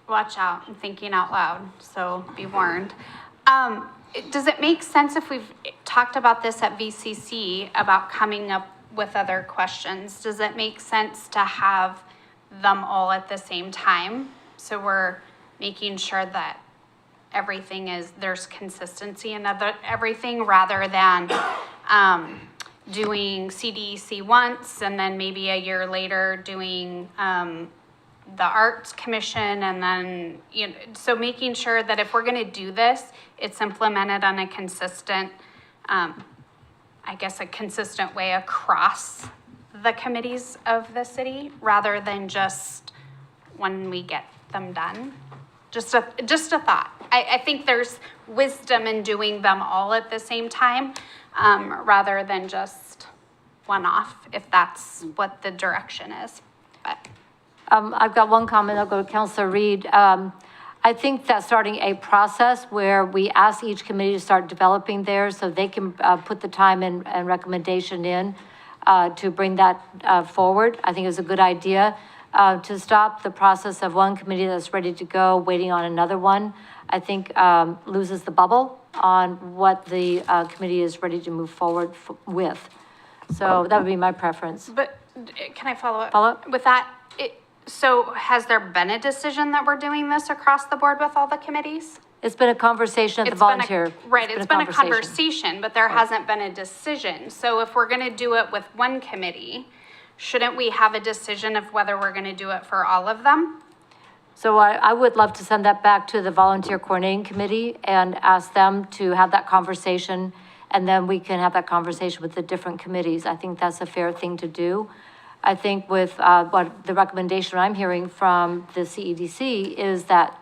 watch out, I'm thinking out loud, so be warned. Does it make sense if we've talked about this at VCC about coming up with other questions? Does it make sense to have them all at the same time? So we're making sure that there's consistency in everything, rather than doing CDEC once and then maybe a year later doing the Arts Commission, and then, so making sure that if we're going to do this, it's implemented on a consistent, I guess a consistent way across the committees of the city, rather than just when we get them done. Just a thought. I think there's wisdom in doing them all at the same time, rather than just one off, if that's what the direction is. But I've got one comment. I'll go to Councilor Reed. I think that starting a process where we ask each committee to start developing theirs so they can put the time and recommendation in to bring that forward, I think is a good idea. to stop the process of one committee that's ready to go, waiting on another one, I think loses the bubble on what the committee is ready to move forward with. So that would be my preference. But can I follow up? Follow up? With that, so has there been a decision that we're doing this across the board with all the committees? It's been a conversation at the It's been a- volunteer. Right, it's been a conversation, but there hasn't been a decision. So if we're gonna do it with one committee, shouldn't we have a decision of whether we're gonna do it for all of them? So I would love to send that back to the volunteer coordinating committee and ask them to have that conversation. And then we can have that conversation with the different committees. I think that's a fair thing to do. I think with what the recommendation I'm hearing from the CEDC is that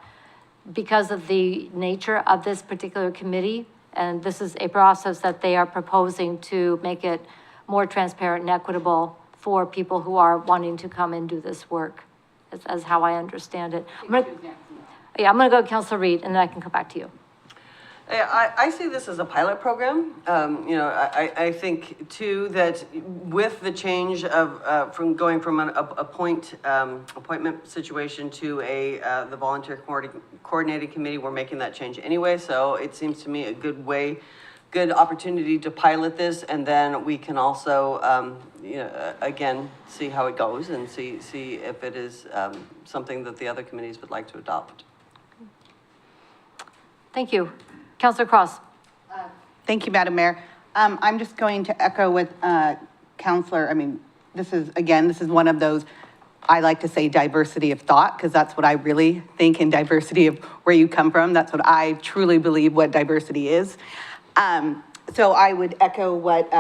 because of the nature of this particular committee, and this is a process that they are proposing to make it more transparent and equitable for people who are wanting to come and do this work, as how I understand it. I'm gonna go to Councilor Reed, and then I can come back to you. I see this as a pilot program. I think too that with the change of, from going from an appointment situation to the volunteer coordinating committee, we're making that change anyway. So it seems to me a good opportunity to pilot this, and then we can also, again, see how it goes and see if it is something that the other committees would like to adopt. Thank you. Councilor Cross. Thank you, Madam Mayor. I'm just going to echo with Councilor, this is one of those, I like to say diversity of thought, because that's what I really think in diversity of where you come from. That's what I truly believe what diversity is. So I would echo what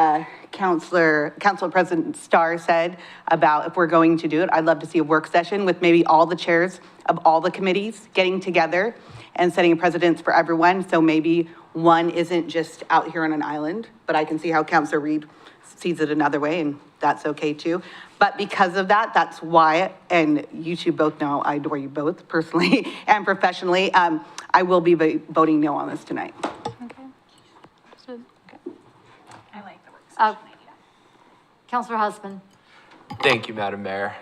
Council President Starr said about if we're going to do it, I'd love to see a work session with maybe all the chairs of all the committees getting together and setting a precedence for everyone. So maybe one isn't just out here on an island, but I can see how Councilor Reed sees it another way, and that's okay too. But because of that, that's why, and you two both know I adore you both personally and professionally, I will be voting no on this tonight. Okay. Understood. I like the work session idea. Councilor Husband. Thank you, Madam Mayor.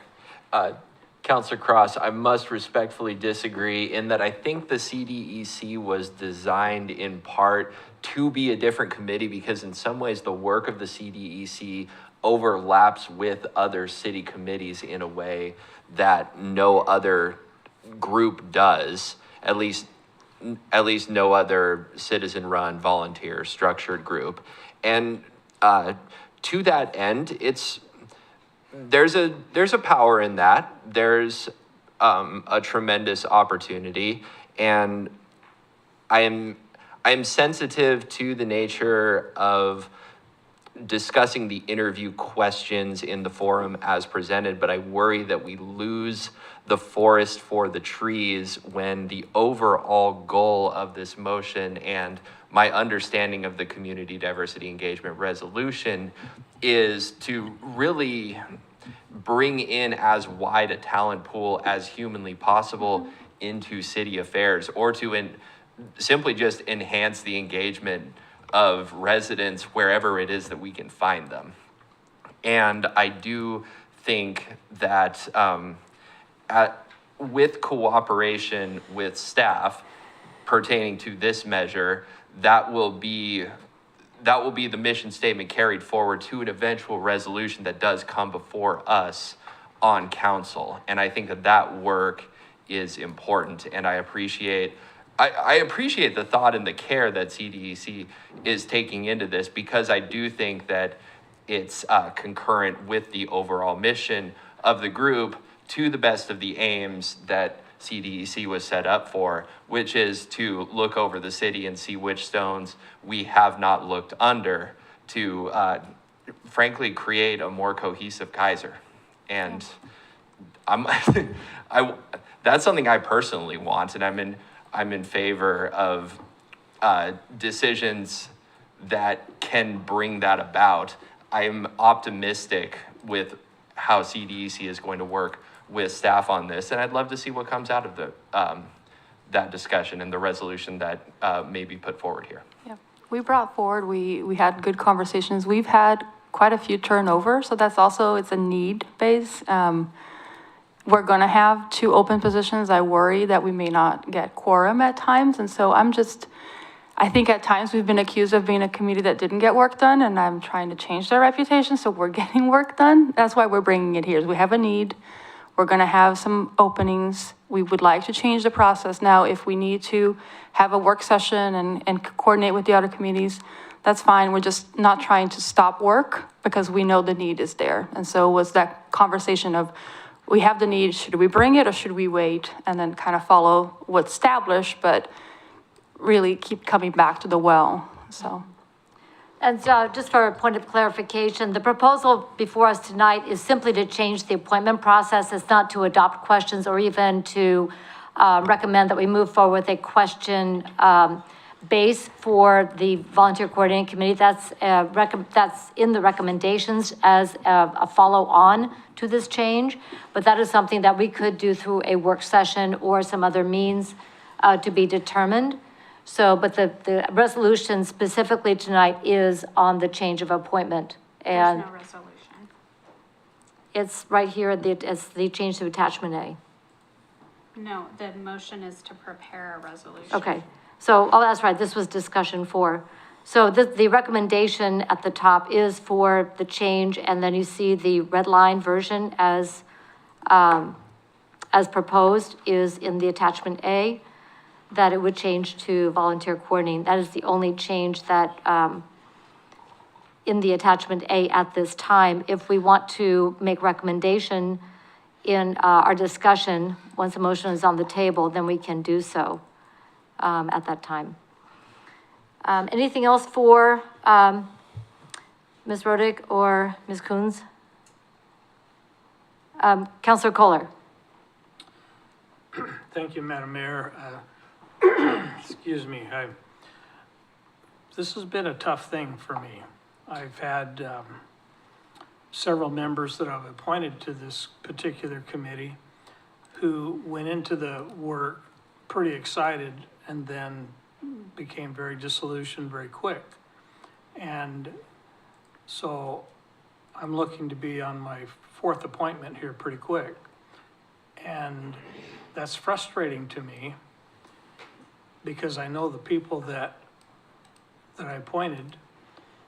Councilor Cross, I must respectfully disagree in that I think the CDEC was designed in part to be a different committee because in some ways the work of the CDEC overlaps with other city committees in a way that no other group does, at least no other citizen-run, volunteer, structured group. And to that end, there's a power in that. There's a tremendous opportunity, and I'm sensitive to the nature of discussing the interview questions in the forum as presented, but I worry that we lose the forest for the trees when the overall goal of this motion and my understanding of the community diversity engagement resolution is to really bring in as wide a talent pool as humanly possible into city affairs, or to simply just enhance the engagement of residents wherever it is that we can find them. And I do think that with cooperation with staff pertaining to this measure, that will be the mission statement carried forward to an eventual resolution that does come before us on council. And I think that work is important, and I appreciate the thought and the care that CDEC is taking into this, because I do think that it's concurrent with the overall mission of the group to the best of the aims that CDEC was set up for, which is to look over the city and see which stones we have not looked under to, frankly, create a more cohesive Keizer. And that's something I personally want, and I'm in favor of decisions that can bring that about. I'm optimistic with how CDEC is going to work with staff on this, and I'd love to see what comes out of that discussion and the resolution that may be put forward here. Yeah, we brought forward, we had good conversations. We've had quite a few turnover, so that's also, it's a need base. we're gonna have 2 open positions. I worry that we may not get quorum at times, and so I think at times we've been accused of being a committee that didn't get work done, and I'm trying to change their reputation, so we're getting work done. That's why we're bringing it here, is we have a need. We're gonna have some openings. We would like to change the process. Now, if we need to have a work session and coordinate with the other committees, that's fine. We're just not trying to stop work because we know the need is there. And so it was that conversation of, we have the need, should we bring it or should we wait? And then kind of follow what's established, but really keep coming back to the well, so. And just for a point of clarification, the proposal before us tonight is simply to change the appointment process. It's not to adopt questions or even to recommend that we move forward with a question base for the volunteer coordinating committee. That's in the recommendations as a follow-on to this change. But that is something that we could do through a work session or some other means to be determined. So, but the resolution specifically tonight is on the change of appointment. And There's no resolution. it's right here, it's the change to attachment A. No, the motion is to prepare a resolution. Okay, so, oh, that's right, this was discussion 4. So the recommendation at the top is for the change, and then you see the red line version as proposed is in the attachment A, that it would change to volunteer coordinating. That is the only change that, in the attachment A at this time. If we want to make recommendation in our discussion, once a motion is on the table, then we can do so at that time. Anything else for Ms. Rodick or Ms. Coons? Counselor Kohler. Thank you, Madam Mayor. Excuse me, this has been a tough thing for me. I've had several members that I've appointed to this particular committee who went into the work pretty excited and then became very disillusioned very quick. And so I'm looking to be on my 4th appointment here pretty quick. And that's frustrating to me because I know the people that I appointed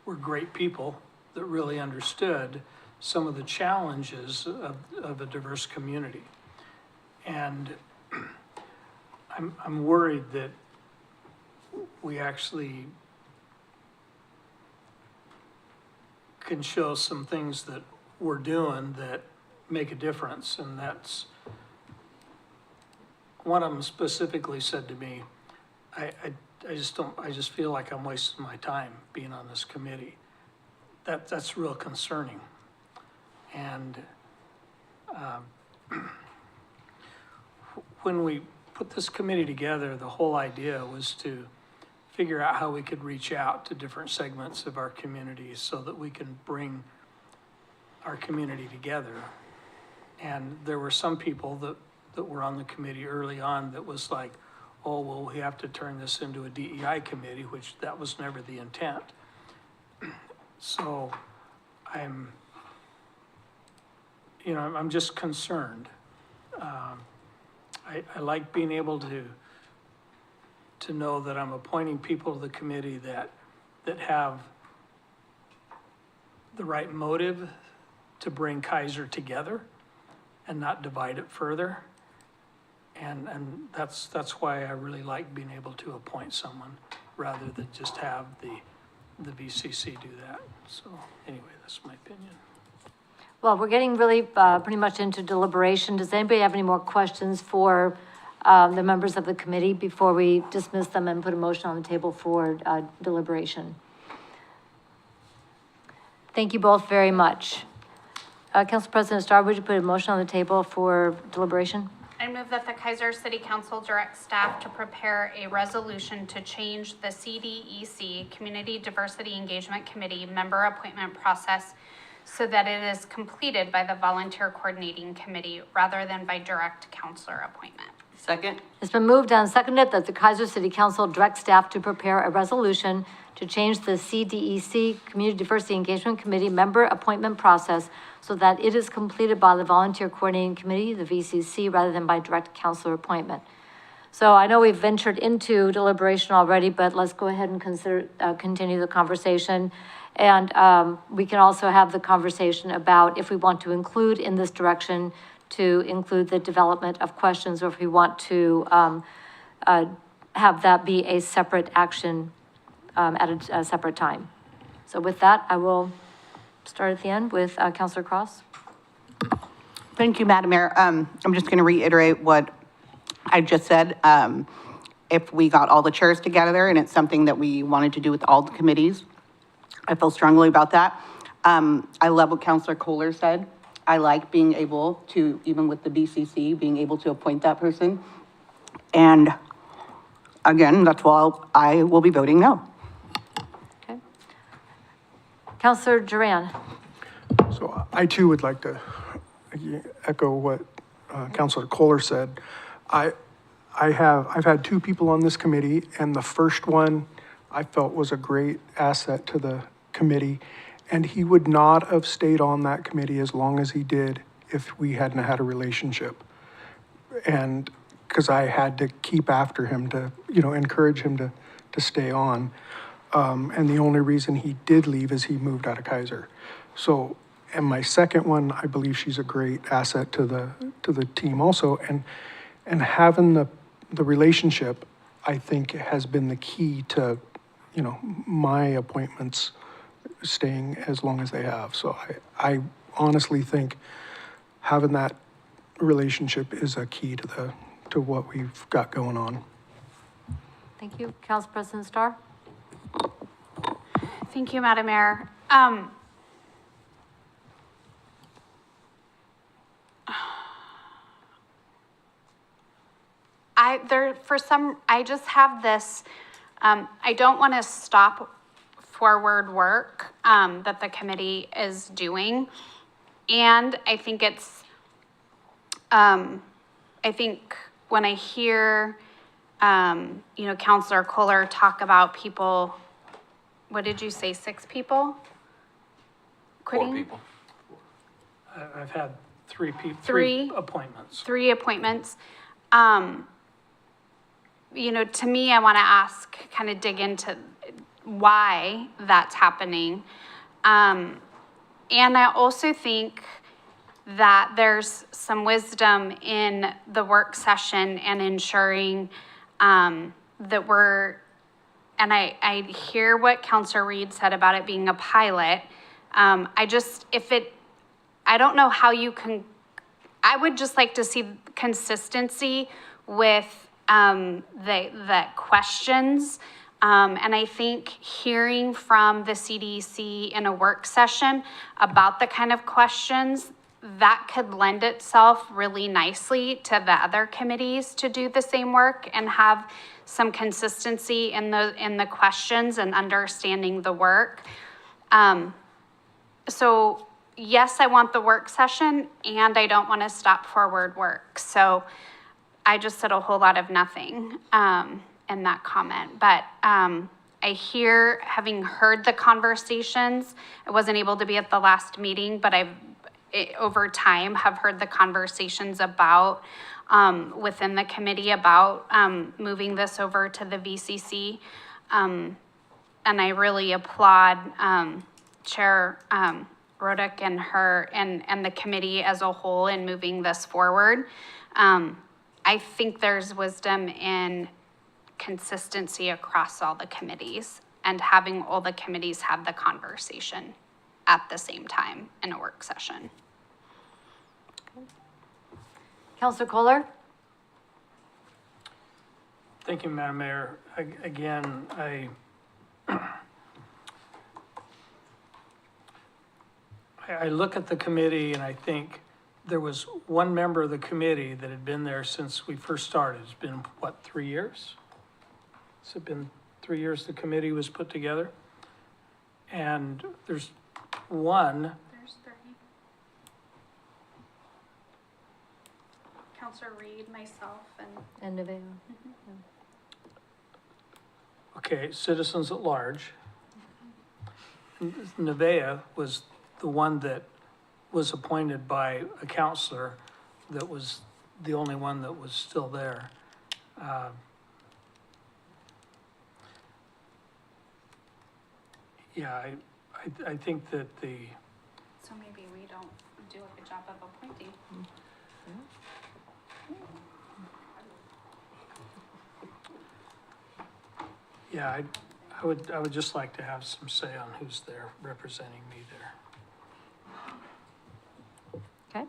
were great people that really understood some of the challenges of a diverse community. And I'm worried that we actually can show some things that we're doing that make a difference. And that's, one of them specifically said to me, I just feel like I'm wasting my time being on this committee. That's real concerning. And when we put this committee together, the whole idea was to figure out how we could reach out to different segments of our community so that we can bring our community together. And there were some people that were on the committee early on that was like, oh, well, we have to turn this into a DEI committee, which that was never the intent. So I'm just concerned. I like being able to know that I'm appointing people to the committee that have the right motive to bring Keizer together and not divide it further. And that's why I really like being able to appoint someone rather than just have the VCC do that. So anyway, that's my opinion. Well, we're getting really pretty much into deliberation. Does anybody have any more questions for the members of the committee before we dismiss them and put a motion on the table for deliberation? Thank you both very much. Council President Starr, would you put a motion on the table for deliberation? I move that the Keizer City Council direct staff to prepare a resolution to change the CDEC, Community Diversity Engagement Committee member appointment process so that it is completed by the volunteer coordinating committee rather than by direct counselor appointment. Second? It's been moved and seconded that the Keizer City Council direct staff to prepare a resolution to change the CDEC, Community Diversity Engagement Committee member appointment process so that it is completed by the Volunteer Coordinating Committee, the VCC, rather than by direct counselor appointment. So I know we've ventured into deliberation already, but let's go ahead and continue the conversation. And we can also have the conversation about if we want to include in this direction to include the development of questions, or if we want to have that be a separate action at a separate time. So with that, I will start at the end with Councilor Cross. Thank you, Madam Mayor. I'm just going to reiterate what I just said. If we got all the chairs together and it's something that we wanted to do with all the committees, I feel strongly about that. I love what Councilor Kohler said. I like being able to, even with the BCC, being able to appoint that person. And again, that's why I will be voting no. Okay. Councilor Duran. So I too would like to echo what Councilor Kohler said. I've had two people on this committee, and the first one I felt was a great asset to the committee, and he would not have stayed on that committee as long as he did if we hadn't had a relationship. And because I had to keep after him to, encourage him to stay on. And the only reason he did leave is he moved out of Keizer. So, and my second one, I believe she's a great asset to the team also. And having the relationship, I think, has been the key to, my appointments staying as long as they have. So I honestly think having that relationship is a key to what we've got going on. Thank you. Council President Starr. Thank you, Madam Mayor. I just have this, I don't want to stop forward work that the committee is doing. And I think I think when I hear, Councilor Kohler talk about people, what did you say, 6 people quitting? 4 people. I've had three appointments. 3 appointments. To me, I want to kind of dig into why that's happening. And I also think that there's some wisdom in the work session and ensuring that and I hear what Councilor Reed said about it being a pilot. I don't know how you can, I would just like to see consistency with the questions. And I think hearing from the CDC in a work session about the kind of questions that could lend itself really nicely to the other committees to do the same work and have some consistency in the questions and understanding the work. So yes, I want the work session, and I don't want to stop forward work. So I just said a whole lot of nothing in that comment, but I hear, having heard the conversations, I wasn't able to be at the last meeting, but over time have heard the conversations about within the committee about moving this over to the VCC. And I really applaud Chair Rodick and her and the committee as a whole in moving this forward. I think there's wisdom in consistency across all the committees and having all the committees have the conversation at the same time in a work session. Councilor Kohler. Thank you, Madam Mayor. Again, I look at the committee and I think there was one member of the committee that had been there since we first started. It's been, 3 years? Has it been 3 years the committee was put together? And there's one. Counselor Reed, myself, and And Nevaeh. Okay, citizens at large. Nevaeh was the one that was appointed by a counselor that was the only one that was still there. Yeah, I think that so maybe we don't do a good job of appointing. yeah, I would just like to have some say on who's there representing me there. Okay.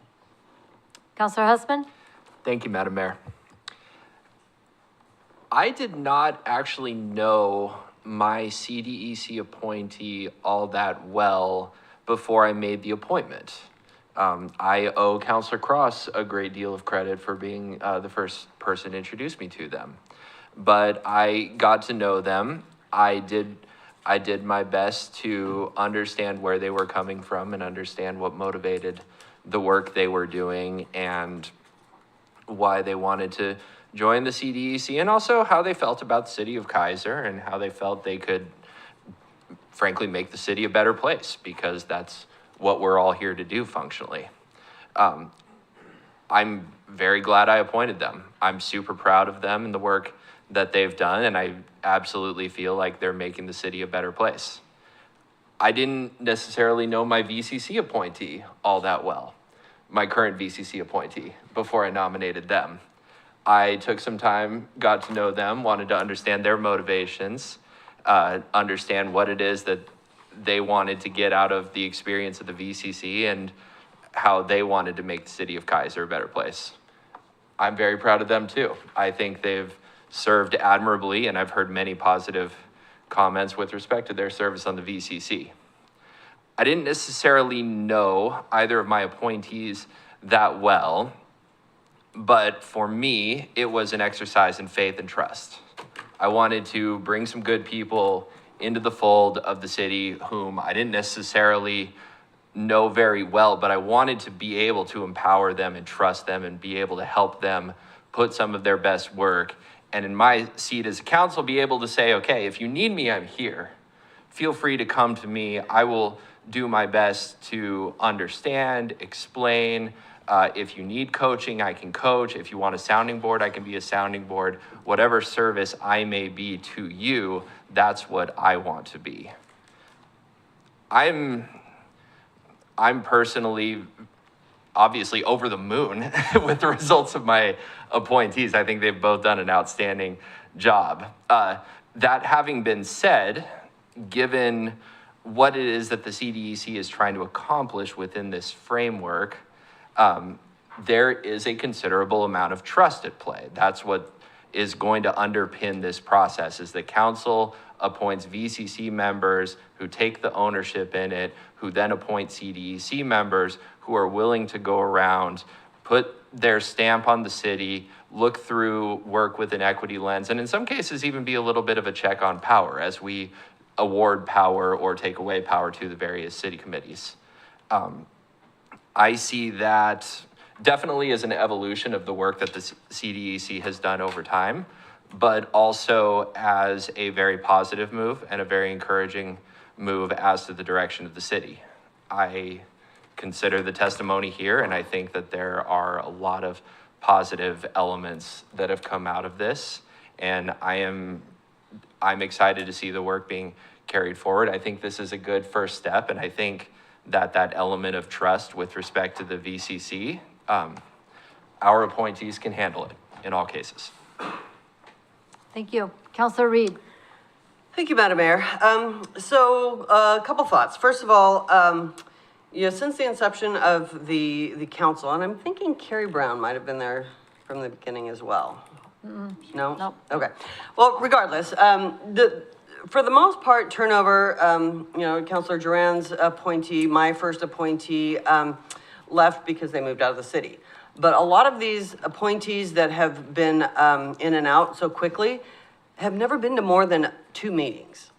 Counselor Husband? Thank you, Madam Mayor. I did not actually know my CDEC appointee all that well before I made the appointment. I owe Counselor Cross a great deal of credit for being the first person to introduce me to them. But I got to know them. I did my best to understand where they were coming from and understand what motivated the work they were doing and why they wanted to join the CDEC, and also how they felt about the city of Keizer and how they felt they could, frankly, make the city a better place, because that's what we're all here to do functionally. I'm very glad I appointed them. I'm super proud of them and the work that they've done, and I absolutely feel like they're making the city a better place. I didn't necessarily know my VCC appointee all that well, my current VCC appointee, before I nominated them. I took some time, got to know them, wanted to understand their motivations, understand what it is that they wanted to get out of the experience of the VCC and how they wanted to make the city of Keizer a better place. I'm very proud of them too. I think they've served admirably, and I've heard many positive comments with respect to their service on the VCC. I didn't necessarily know either of my appointees that well, but for me, it was an exercise in faith and trust. I wanted to bring some good people into the fold of the city whom I didn't necessarily know very well, but I wanted to be able to empower them and trust them and be able to help them put some of their best work. And in my seat as a council, be able to say, okay, if you need me, I'm here. Feel free to come to me. I will do my best to understand, explain. If you need coaching, I can coach. If you want a sounding board, I can be a sounding board. Whatever service I may be to you, that's what I want to be. I'm personally, obviously, over the moon with the results of my appointees. I think they've both done an outstanding job. That having been said, given what it is that the CDEC is trying to accomplish within this framework, there is a considerable amount of trust at play. That's what is going to underpin this process, is the council appoints VCC members who take the ownership in it, who then appoint CDEC members who are willing to go around, put their stamp on the city, look through work with an equity lens, and in some cases even be a little bit of a check on power as we award power or take away power to the various city committees. I see that definitely as an evolution of the work that the CDEC has done over time, but also as a very positive move and a very encouraging move as to the direction of the city. I consider the testimony here, and I think that there are a lot of positive elements that have come out of this, and I'm excited to see the work being carried forward. I think this is a good first step, and I think that element of trust with respect to the VCC, our appointees can handle it in all cases. Thank you. Counselor Reed? Thank you, Madam Mayor. So a couple thoughts. First of all, since the inception of the council, and I'm thinking Carrie Brown might have been there from the beginning as well. No? Nope. Okay. Well, regardless, for the most part, turnover, Councilor Duran's appointee, my first appointee, left because they moved out of the city. But a lot of these appointees that have been in and out so quickly have never been to more than 2 meetings.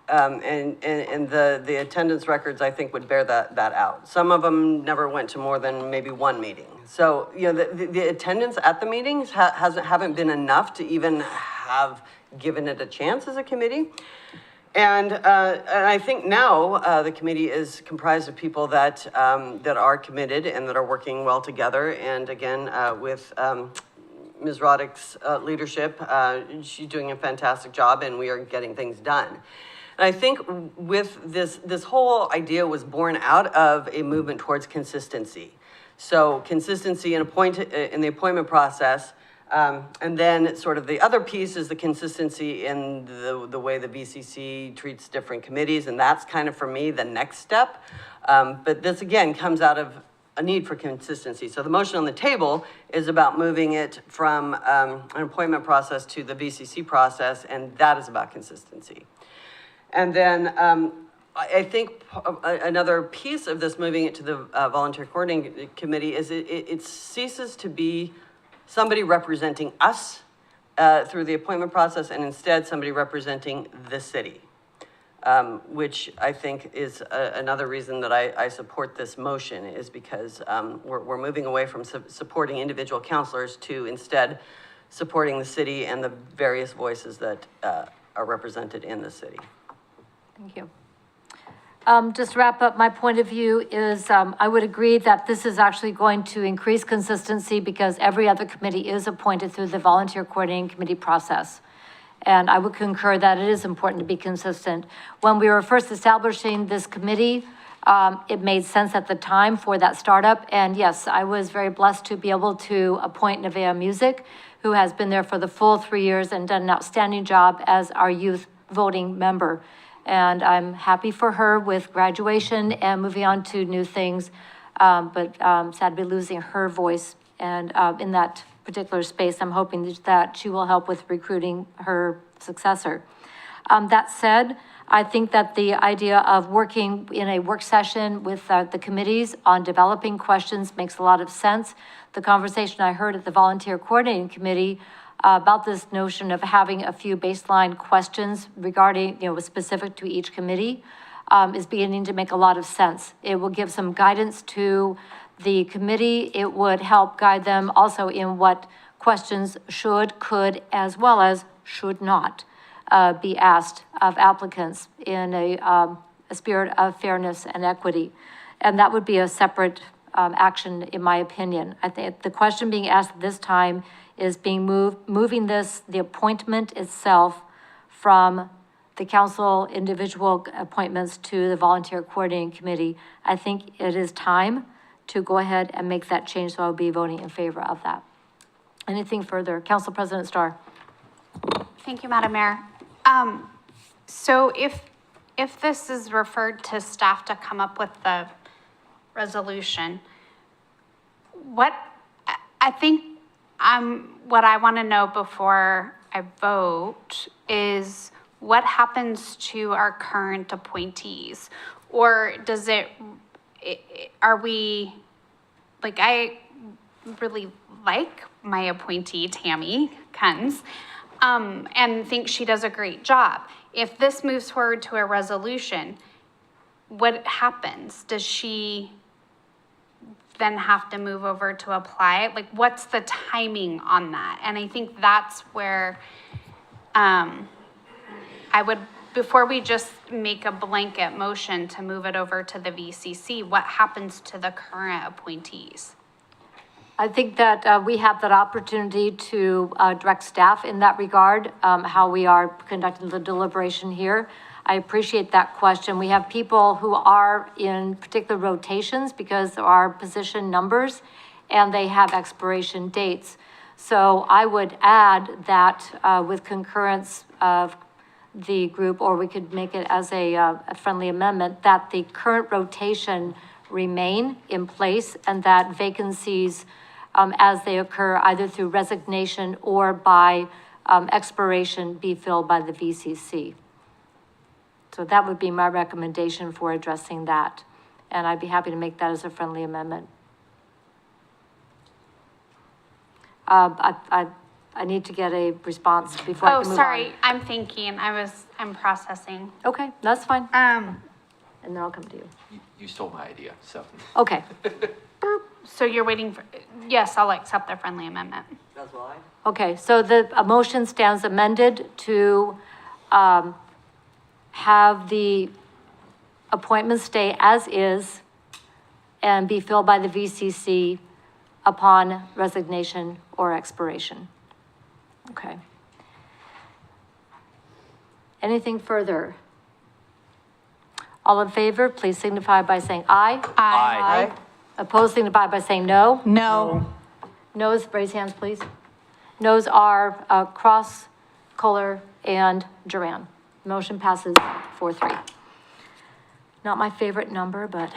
And the attendance records, I think, would bear that out. Some of them never went to more than maybe 1 meeting. So, you know, the attendance at the meetings haven't been enough to even have given it a chance as a committee. And I think now the committee is comprised of people that are committed and that are working well together. And again, with Ms. Roddick's leadership, she's doing a fantastic job, and we are getting things done. And I think with this whole idea was born out of a movement towards consistency. So consistency in the appointment process. And then sort of the other piece is the consistency in the way the VCC treats different committees, and that's kind of, for me, the next step. But this, again, comes out of a need for consistency. So the motion on the table is about moving it from an appointment process to the VCC process, and that is about consistency. And then I think another piece of this moving it to the volunteer coordinating committee is it ceases to be somebody representing us through the appointment process, and instead somebody representing the city, which I think is another reason that I support this motion, is because we're moving away from supporting individual councilors to instead supporting the city and the various voices that are represented in the city. Thank you. Just to wrap up, my point of view is I would agree that this is actually going to increase consistency because every other committee is appointed through the volunteer coordinating committee process. And I would concur that it is important to be consistent. When we were first establishing this committee, it made sense at the time for that startup. And yes, I was very blessed to be able to appoint Nevaeh Music, who has been there for the full 3 years and done an outstanding job as our youth voting member. And I'm happy for her with graduation and moving on to new things, but sad to be losing her voice. And in that particular space, I'm hoping that she will help with recruiting her successor. That said, I think that the idea of working in a work session with the committees on developing questions makes a lot of sense. The conversation I heard at the volunteer coordinating committee about this notion of having a few baseline questions regarding, specific to each committee, is beginning to make a lot of sense. It will give some guidance to the committee. It would help guide them also in what questions should, could, as well as should not be asked of applicants in a spirit of fairness and equity. And that would be a separate action, in my opinion. I think the question being asked this time is moving the appointment itself from the council individual appointments to the volunteer coordinating committee. I think it is time to go ahead and make that change, so I'll be voting in favor of that. Anything further? Council President Starr. Thank you, Madam Mayor. So if this is referred to staff to come up with the resolution, what I want to know before I vote is what happens to our current appointees? Or does I really like my appointee, Tammy Kunz, and think she does a great job. If this moves forward to a resolution, what happens? Does she then have to move over to apply? Like, what's the timing on that? And I think that's where I would, before we just make a blanket motion to move it over to the VCC, what happens to the current appointees? I think that we have that opportunity to direct staff in that regard, how we are conducting the deliberation here. I appreciate that question. We have people who are in particular rotations because there are position numbers and they have expiration dates. So I would add that with concurrence of the group, or we could make it as a friendly amendment, that the current rotation remain in place and that vacancies as they occur either through resignation or by expiration be filled by the VCC. So that would be my recommendation for addressing that. And I'd be happy to make that as a friendly amendment. I need to get a response before I can move on. Oh, sorry, I'm thinking, I'm processing. Okay, that's fine. And then I'll come to you. You stole my idea, so. Okay. Boop. So you're waiting for, yes, I'll accept the friendly amendment. That's why. Okay, so the motion stands amended to have the appointment stay as is and be filled by the VCC upon resignation or expiration. Okay. Anything further? All in favor, please signify by saying aye. Aye. Opposed, signify by saying no. No. Noes, raise hands, please. Noes are Cross, Kohler, and Duran. Motion passes 4-3. Not my favorite number, but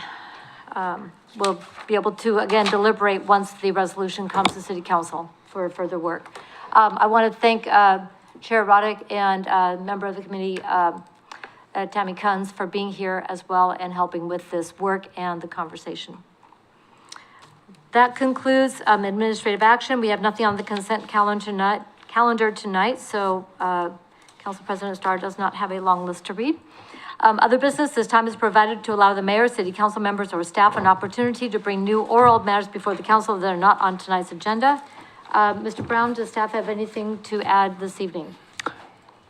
we'll be able to, again, deliberate once the resolution comes to City Council for further work. I want to thank Chair Roddick and member of the committee, Tammy Kunz, for being here as well and helping with this work and the conversation. That concludes administrative action. We have nothing on the consent calendar tonight, so Council President Starr does not have a long list to read. Other business, this time is provided to allow the mayor, city council members, or staff an opportunity to bring new or old matters before the council that are not on tonight's agenda. Mr. Brown, does staff have anything to add this evening?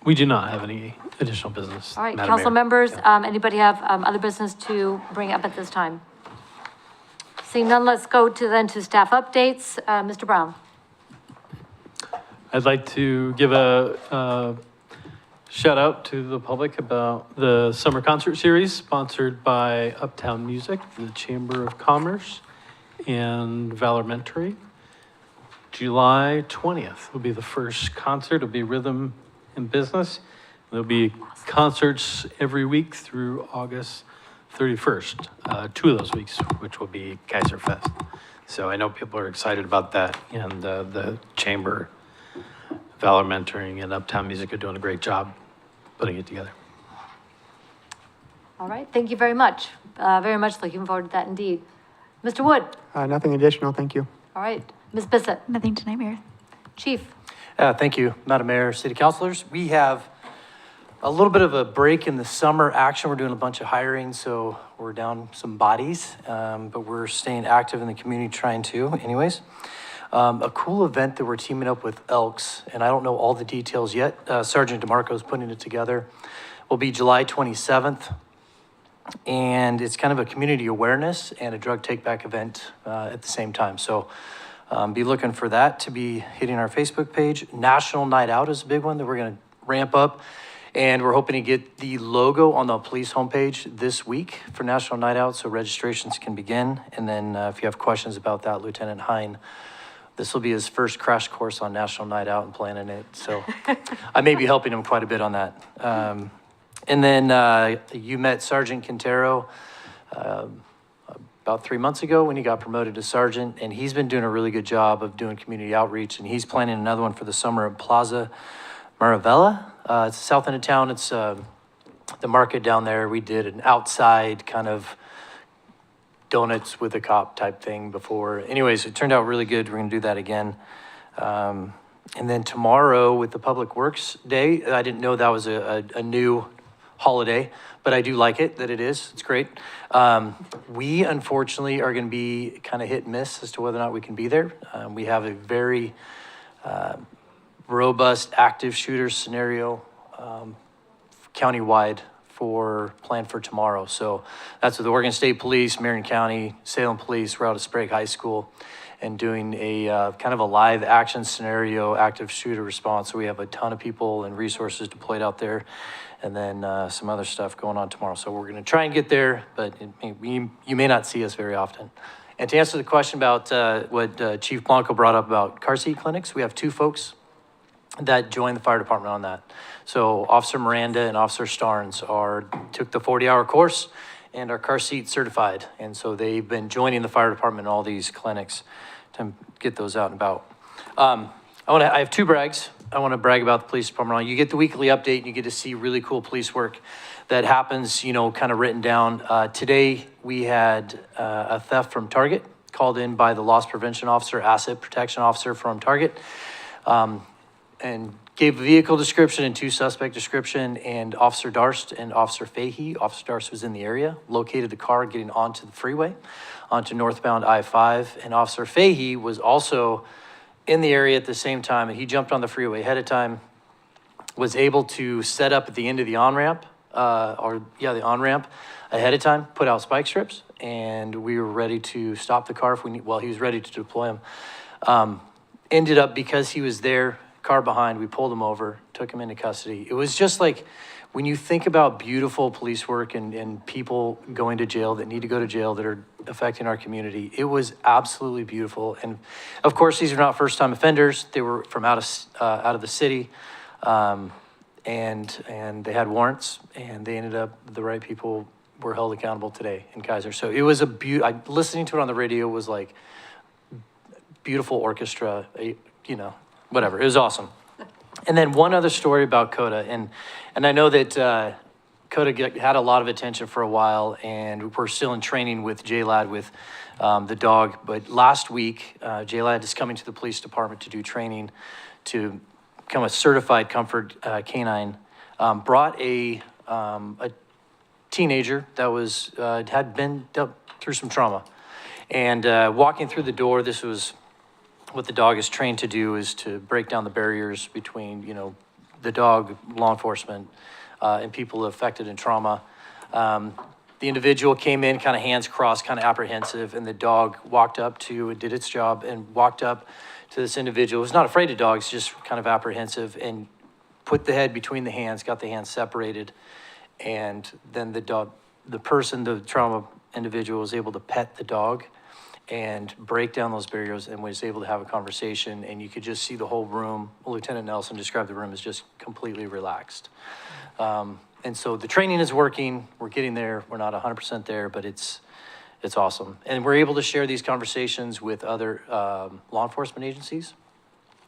We do not have any additional business. All right, Madam council Mayor. members, anybody have other business to bring up at this time? Seeing none, let's go to staff updates. Mr. Brown. I'd like to give a shout out to the public about the summer concert series sponsored by Uptown Music, the Chamber of Commerce, and Valormentary. July 20th will be the first concert. It'll be Rhythm in Business. There'll be concerts every week through August 31st, 2 of those weeks, which will be Keizer Fest. So I know people are excited about that, and the Chamber, Valor Mentoring, and Uptown Music are doing a great job putting it together. All right, thank you very much. Very much looking forward to that indeed. Mr. Wood. Nothing additional, thank you. All right, Ms. Bissett. Nothing tonight, Mayor. Chief. Thank you, Madam Mayor, City Councilors. We have a little bit of a break in the summer action. We're doing a bunch of hiring, so we're down some bodies, but we're staying active in the community trying to anyways. A cool event that we're teaming up with Elks, and I don't know all the details yet. Sergeant DeMarco is putting it together. Will be July 27th, and it's kind of a community awareness and a drug take-back event at the same time. So be looking for that to be hitting our Facebook page. National Night Out is a big one that we're going to ramp up, and we're hoping to get the logo on the police homepage this week for National Night Out so registrations can begin. And then if you have questions about that, Lieutenant Hine, this will be his first crash course on National Night Out and planning it. So I may be helping him quite a bit on that. And then you met Sergeant Quintero about 3 months ago when he got promoted to sergeant, and he's been doing a really good job of doing community outreach, and he's planning another one for the summer at Plaza Maravilla. It's the south end of town. It's the market down there. We did an outside kind of donuts with a cop type thing before. Anyways, it turned out really good. We're going to do that again. And then tomorrow with the Public Works Day, I didn't know that was a new holiday, but I do like it, that it is. It's great. We unfortunately are going to be kind of hit and miss as to whether or not we can be there. We have a very robust active shooter scenario countywide planned for tomorrow. So that's with the Oregon State Police, Marion County, Salem Police. We're out at Sprague High School and doing a kind of a live action scenario active shooter response. So we have a ton of people and resources deployed out there, and then some other stuff going on tomorrow. So we're going to try and get there, but you may not see us very often. And to answer the question about what Chief Blanco brought up about car seat clinics, we have 2 folks that joined the fire department on that. So Officer Miranda and Officer Starnes took the 40-hour course and are car seat certified. And so they've been joining the fire department in all these clinics to get those out and about. I have 2 brags. I want to brag about the police department. You get the weekly update and you get to see really cool police work that happens, kind of written down. Today we had a theft from Target called in by the loss prevention officer, asset protection officer from Target. and gave a vehicle description and 2 suspect description, and Officer Darst and Officer Fahey. Officer Darst was in the area, located the car getting onto the freeway, onto northbound I-5, and Officer Fahey was also in the area at the same time, and he jumped on the freeway ahead of time, was able to set up at the end of the on-ramp, the on-ramp ahead of time, put out spike strips, and we were ready to stop the car if we need, well, he was ready to deploy him. Ended up, because he was there, car behind, we pulled him over, took him into custody. It was just like, when you think about beautiful police work and people going to jail that need to go to jail that are affecting our community, it was absolutely beautiful. And of course, these are not first-time offenders. They were from out of the city, and they had warrants, and they ended up, the right people were held accountable today in Keizer. So it was listening to it on the radio was like beautiful orchestra, whatever. It was awesome. And then one other story about Coda, and I know that Coda had a lot of attention for a while, and we're still in training with JLAD with the dog. But last week, JLAD is coming to the police department to do training to become a certified comfort canine. Brought a teenager that was had been dealt through some trauma, and walking through the door, this was what the dog is trained to do, is to break down the barriers between, the dog, law enforcement, and people affected in trauma. The individual came in kind of hands crossed, kind of apprehensive, and the dog walked up to, it did its job, and walked up to this individual who's not afraid of dogs, just kind of apprehensive, and put the head between the hands, got the hands separated, and then the trauma individual was able to pet the dog and break down those barriers, and was able to have a conversation, and you could just see the whole room. Lieutenant Nelson described the room as just completely relaxed. And so the training is working. We're getting there. We're not 100% there, but it's awesome. And we're able to share these conversations with other law enforcement agencies.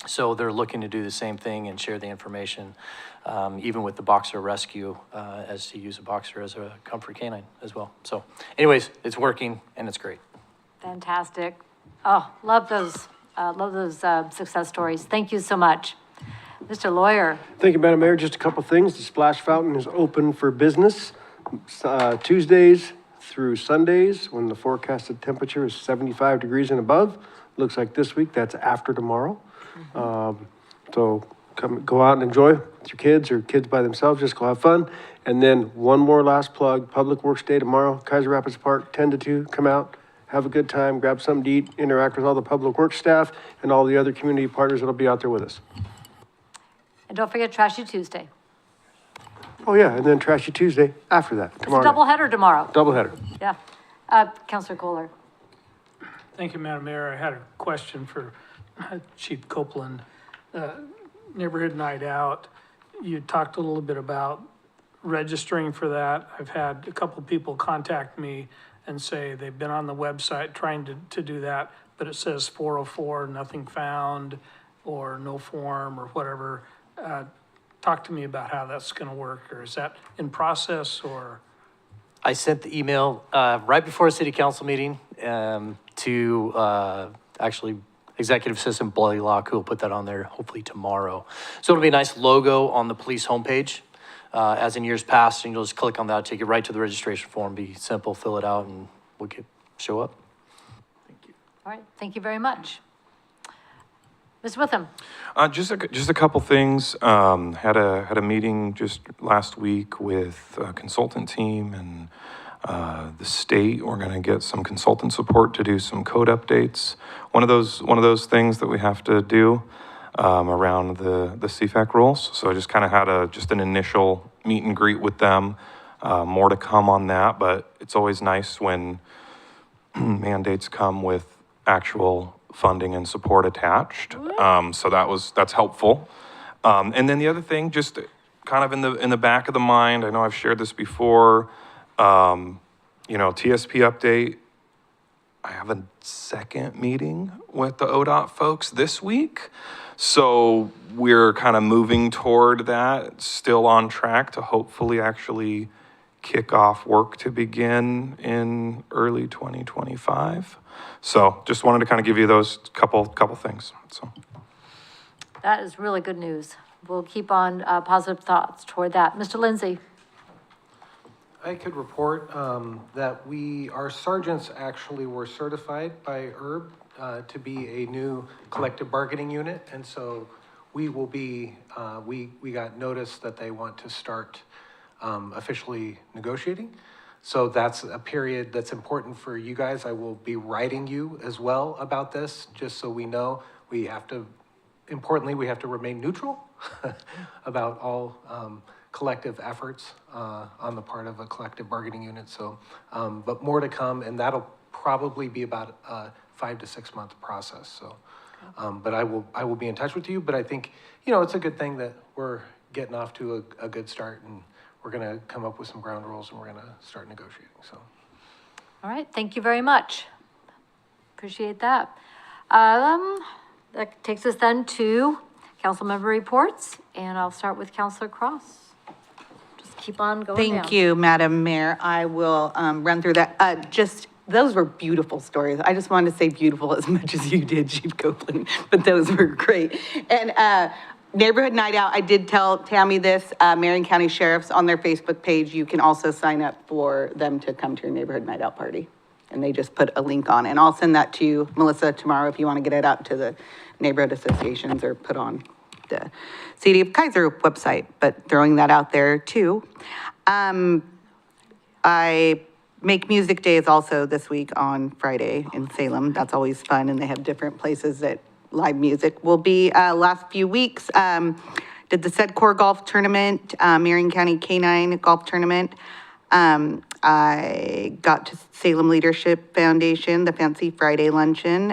So they're looking to do the same thing and share the information, even with the boxer rescue, as to use a boxer as a comfort canine as well. So anyways, it's working and it's great. Fantastic. Oh, love those success stories. Thank you so much. Mr. Lawyer. Thank you, Madam Mayor. Just a couple things. The splash fountain is open for business Tuesdays through Sundays when the forecasted temperature is 75 degrees and above. Looks like this week, that's after tomorrow. So go out and enjoy with your kids or kids by themselves. Just go have fun. And then one more last plug, Public Works Day tomorrow, Keizer Rapids Park, 10 to 2. Come out, have a good time, grab something to eat, interact with all the Public Works staff and all the other community partners that'll be out there with us. And don't forget Trashy Tuesday. Oh yeah, and then Trashy Tuesday after that, tomorrow. It's a doubleheader tomorrow. Doubleheader. Yeah. Councilor Kohler. Thank you, Madam Mayor. I had a question for Chief Copeland. Neighborhood Night Out, you talked a little bit about registering for that. I've had a couple people contact me and say they've been on the website trying to do that, but it says 404, nothing found, or no form, or whatever. Talk to me about how that's going to work, or is that in process, or? I sent the email right before a city council meeting to actually Executive Assistant Bloody Lock, who will put that on there hopefully tomorrow. So it'll be a nice logo on the police homepage, as in years past, and you'll just click on that, take you right to the registration form. Be simple, fill it out, and we'll show up. Thank you. All right, thank you very much. Ms. Witham. Just a couple things. Had a meeting just last week with a consultant team and the state. We're going to get some consultant support to do some code updates. One of those things that we have to do around the CFAC rules. So I just kind of had an initial meet and greet with them. More to come on that, but it's always nice when mandates come with actual funding and support attached. So that's helpful. And then the other thing, just kind of in the back of the mind, I know I've shared this before, TSP update. I have a second meeting with the ODOT folks this week. So we're kind of moving toward that, still on track to hopefully actually kick off work to begin in early 2025. So just wanted to kind of give you those couple things. So That is really good news. We'll keep on positive thoughts toward that. Mr. Lindsay? I could report that our sergeants actually were certified by ERB to be a new collective bargaining unit. And so we will be, we got notice that they want to start officially negotiating. So that's a period that's important for you guys. I will be writing you as well about this, just so we know. We have to, importantly, we have to remain neutral about all collective efforts on the part of a collective bargaining unit. So, but more to come, and that'll probably be about a 5 to 6 month process. So, but I will be in touch with you. But I think, you know, it's a good thing that we're getting off to a good start, and we're going to come up with some ground rules, and we're going to start negotiating. So, All right, thank you very much. Appreciate that. That takes us then to council member reports, and I'll start with Councilor Cross. Just keep on going down. Thank you, Madam Mayor. I will run through that. Those were beautiful stories. I just wanted to say beautiful as much as you did, Chief Copeland, but those were great. And Neighborhood Night Out, I did tell Tammy this, Marion County Sheriff's on their Facebook page, you can also sign up for them to come to your Neighborhood Night Out party. And they just put a link on, and I'll send that to you, Melissa, tomorrow if you want to get it out to the neighborhood associations or put on the City of Keizer website, but throwing that out there too. I Make Music Day is also this week on Friday in Salem. That's always fun, and they have different places that live music will be. Last few weeks, did the Sedcor Golf Tournament, Marion County K-9 Golf Tournament. I got to Salem Leadership Foundation, the Fancy Friday Luncheon.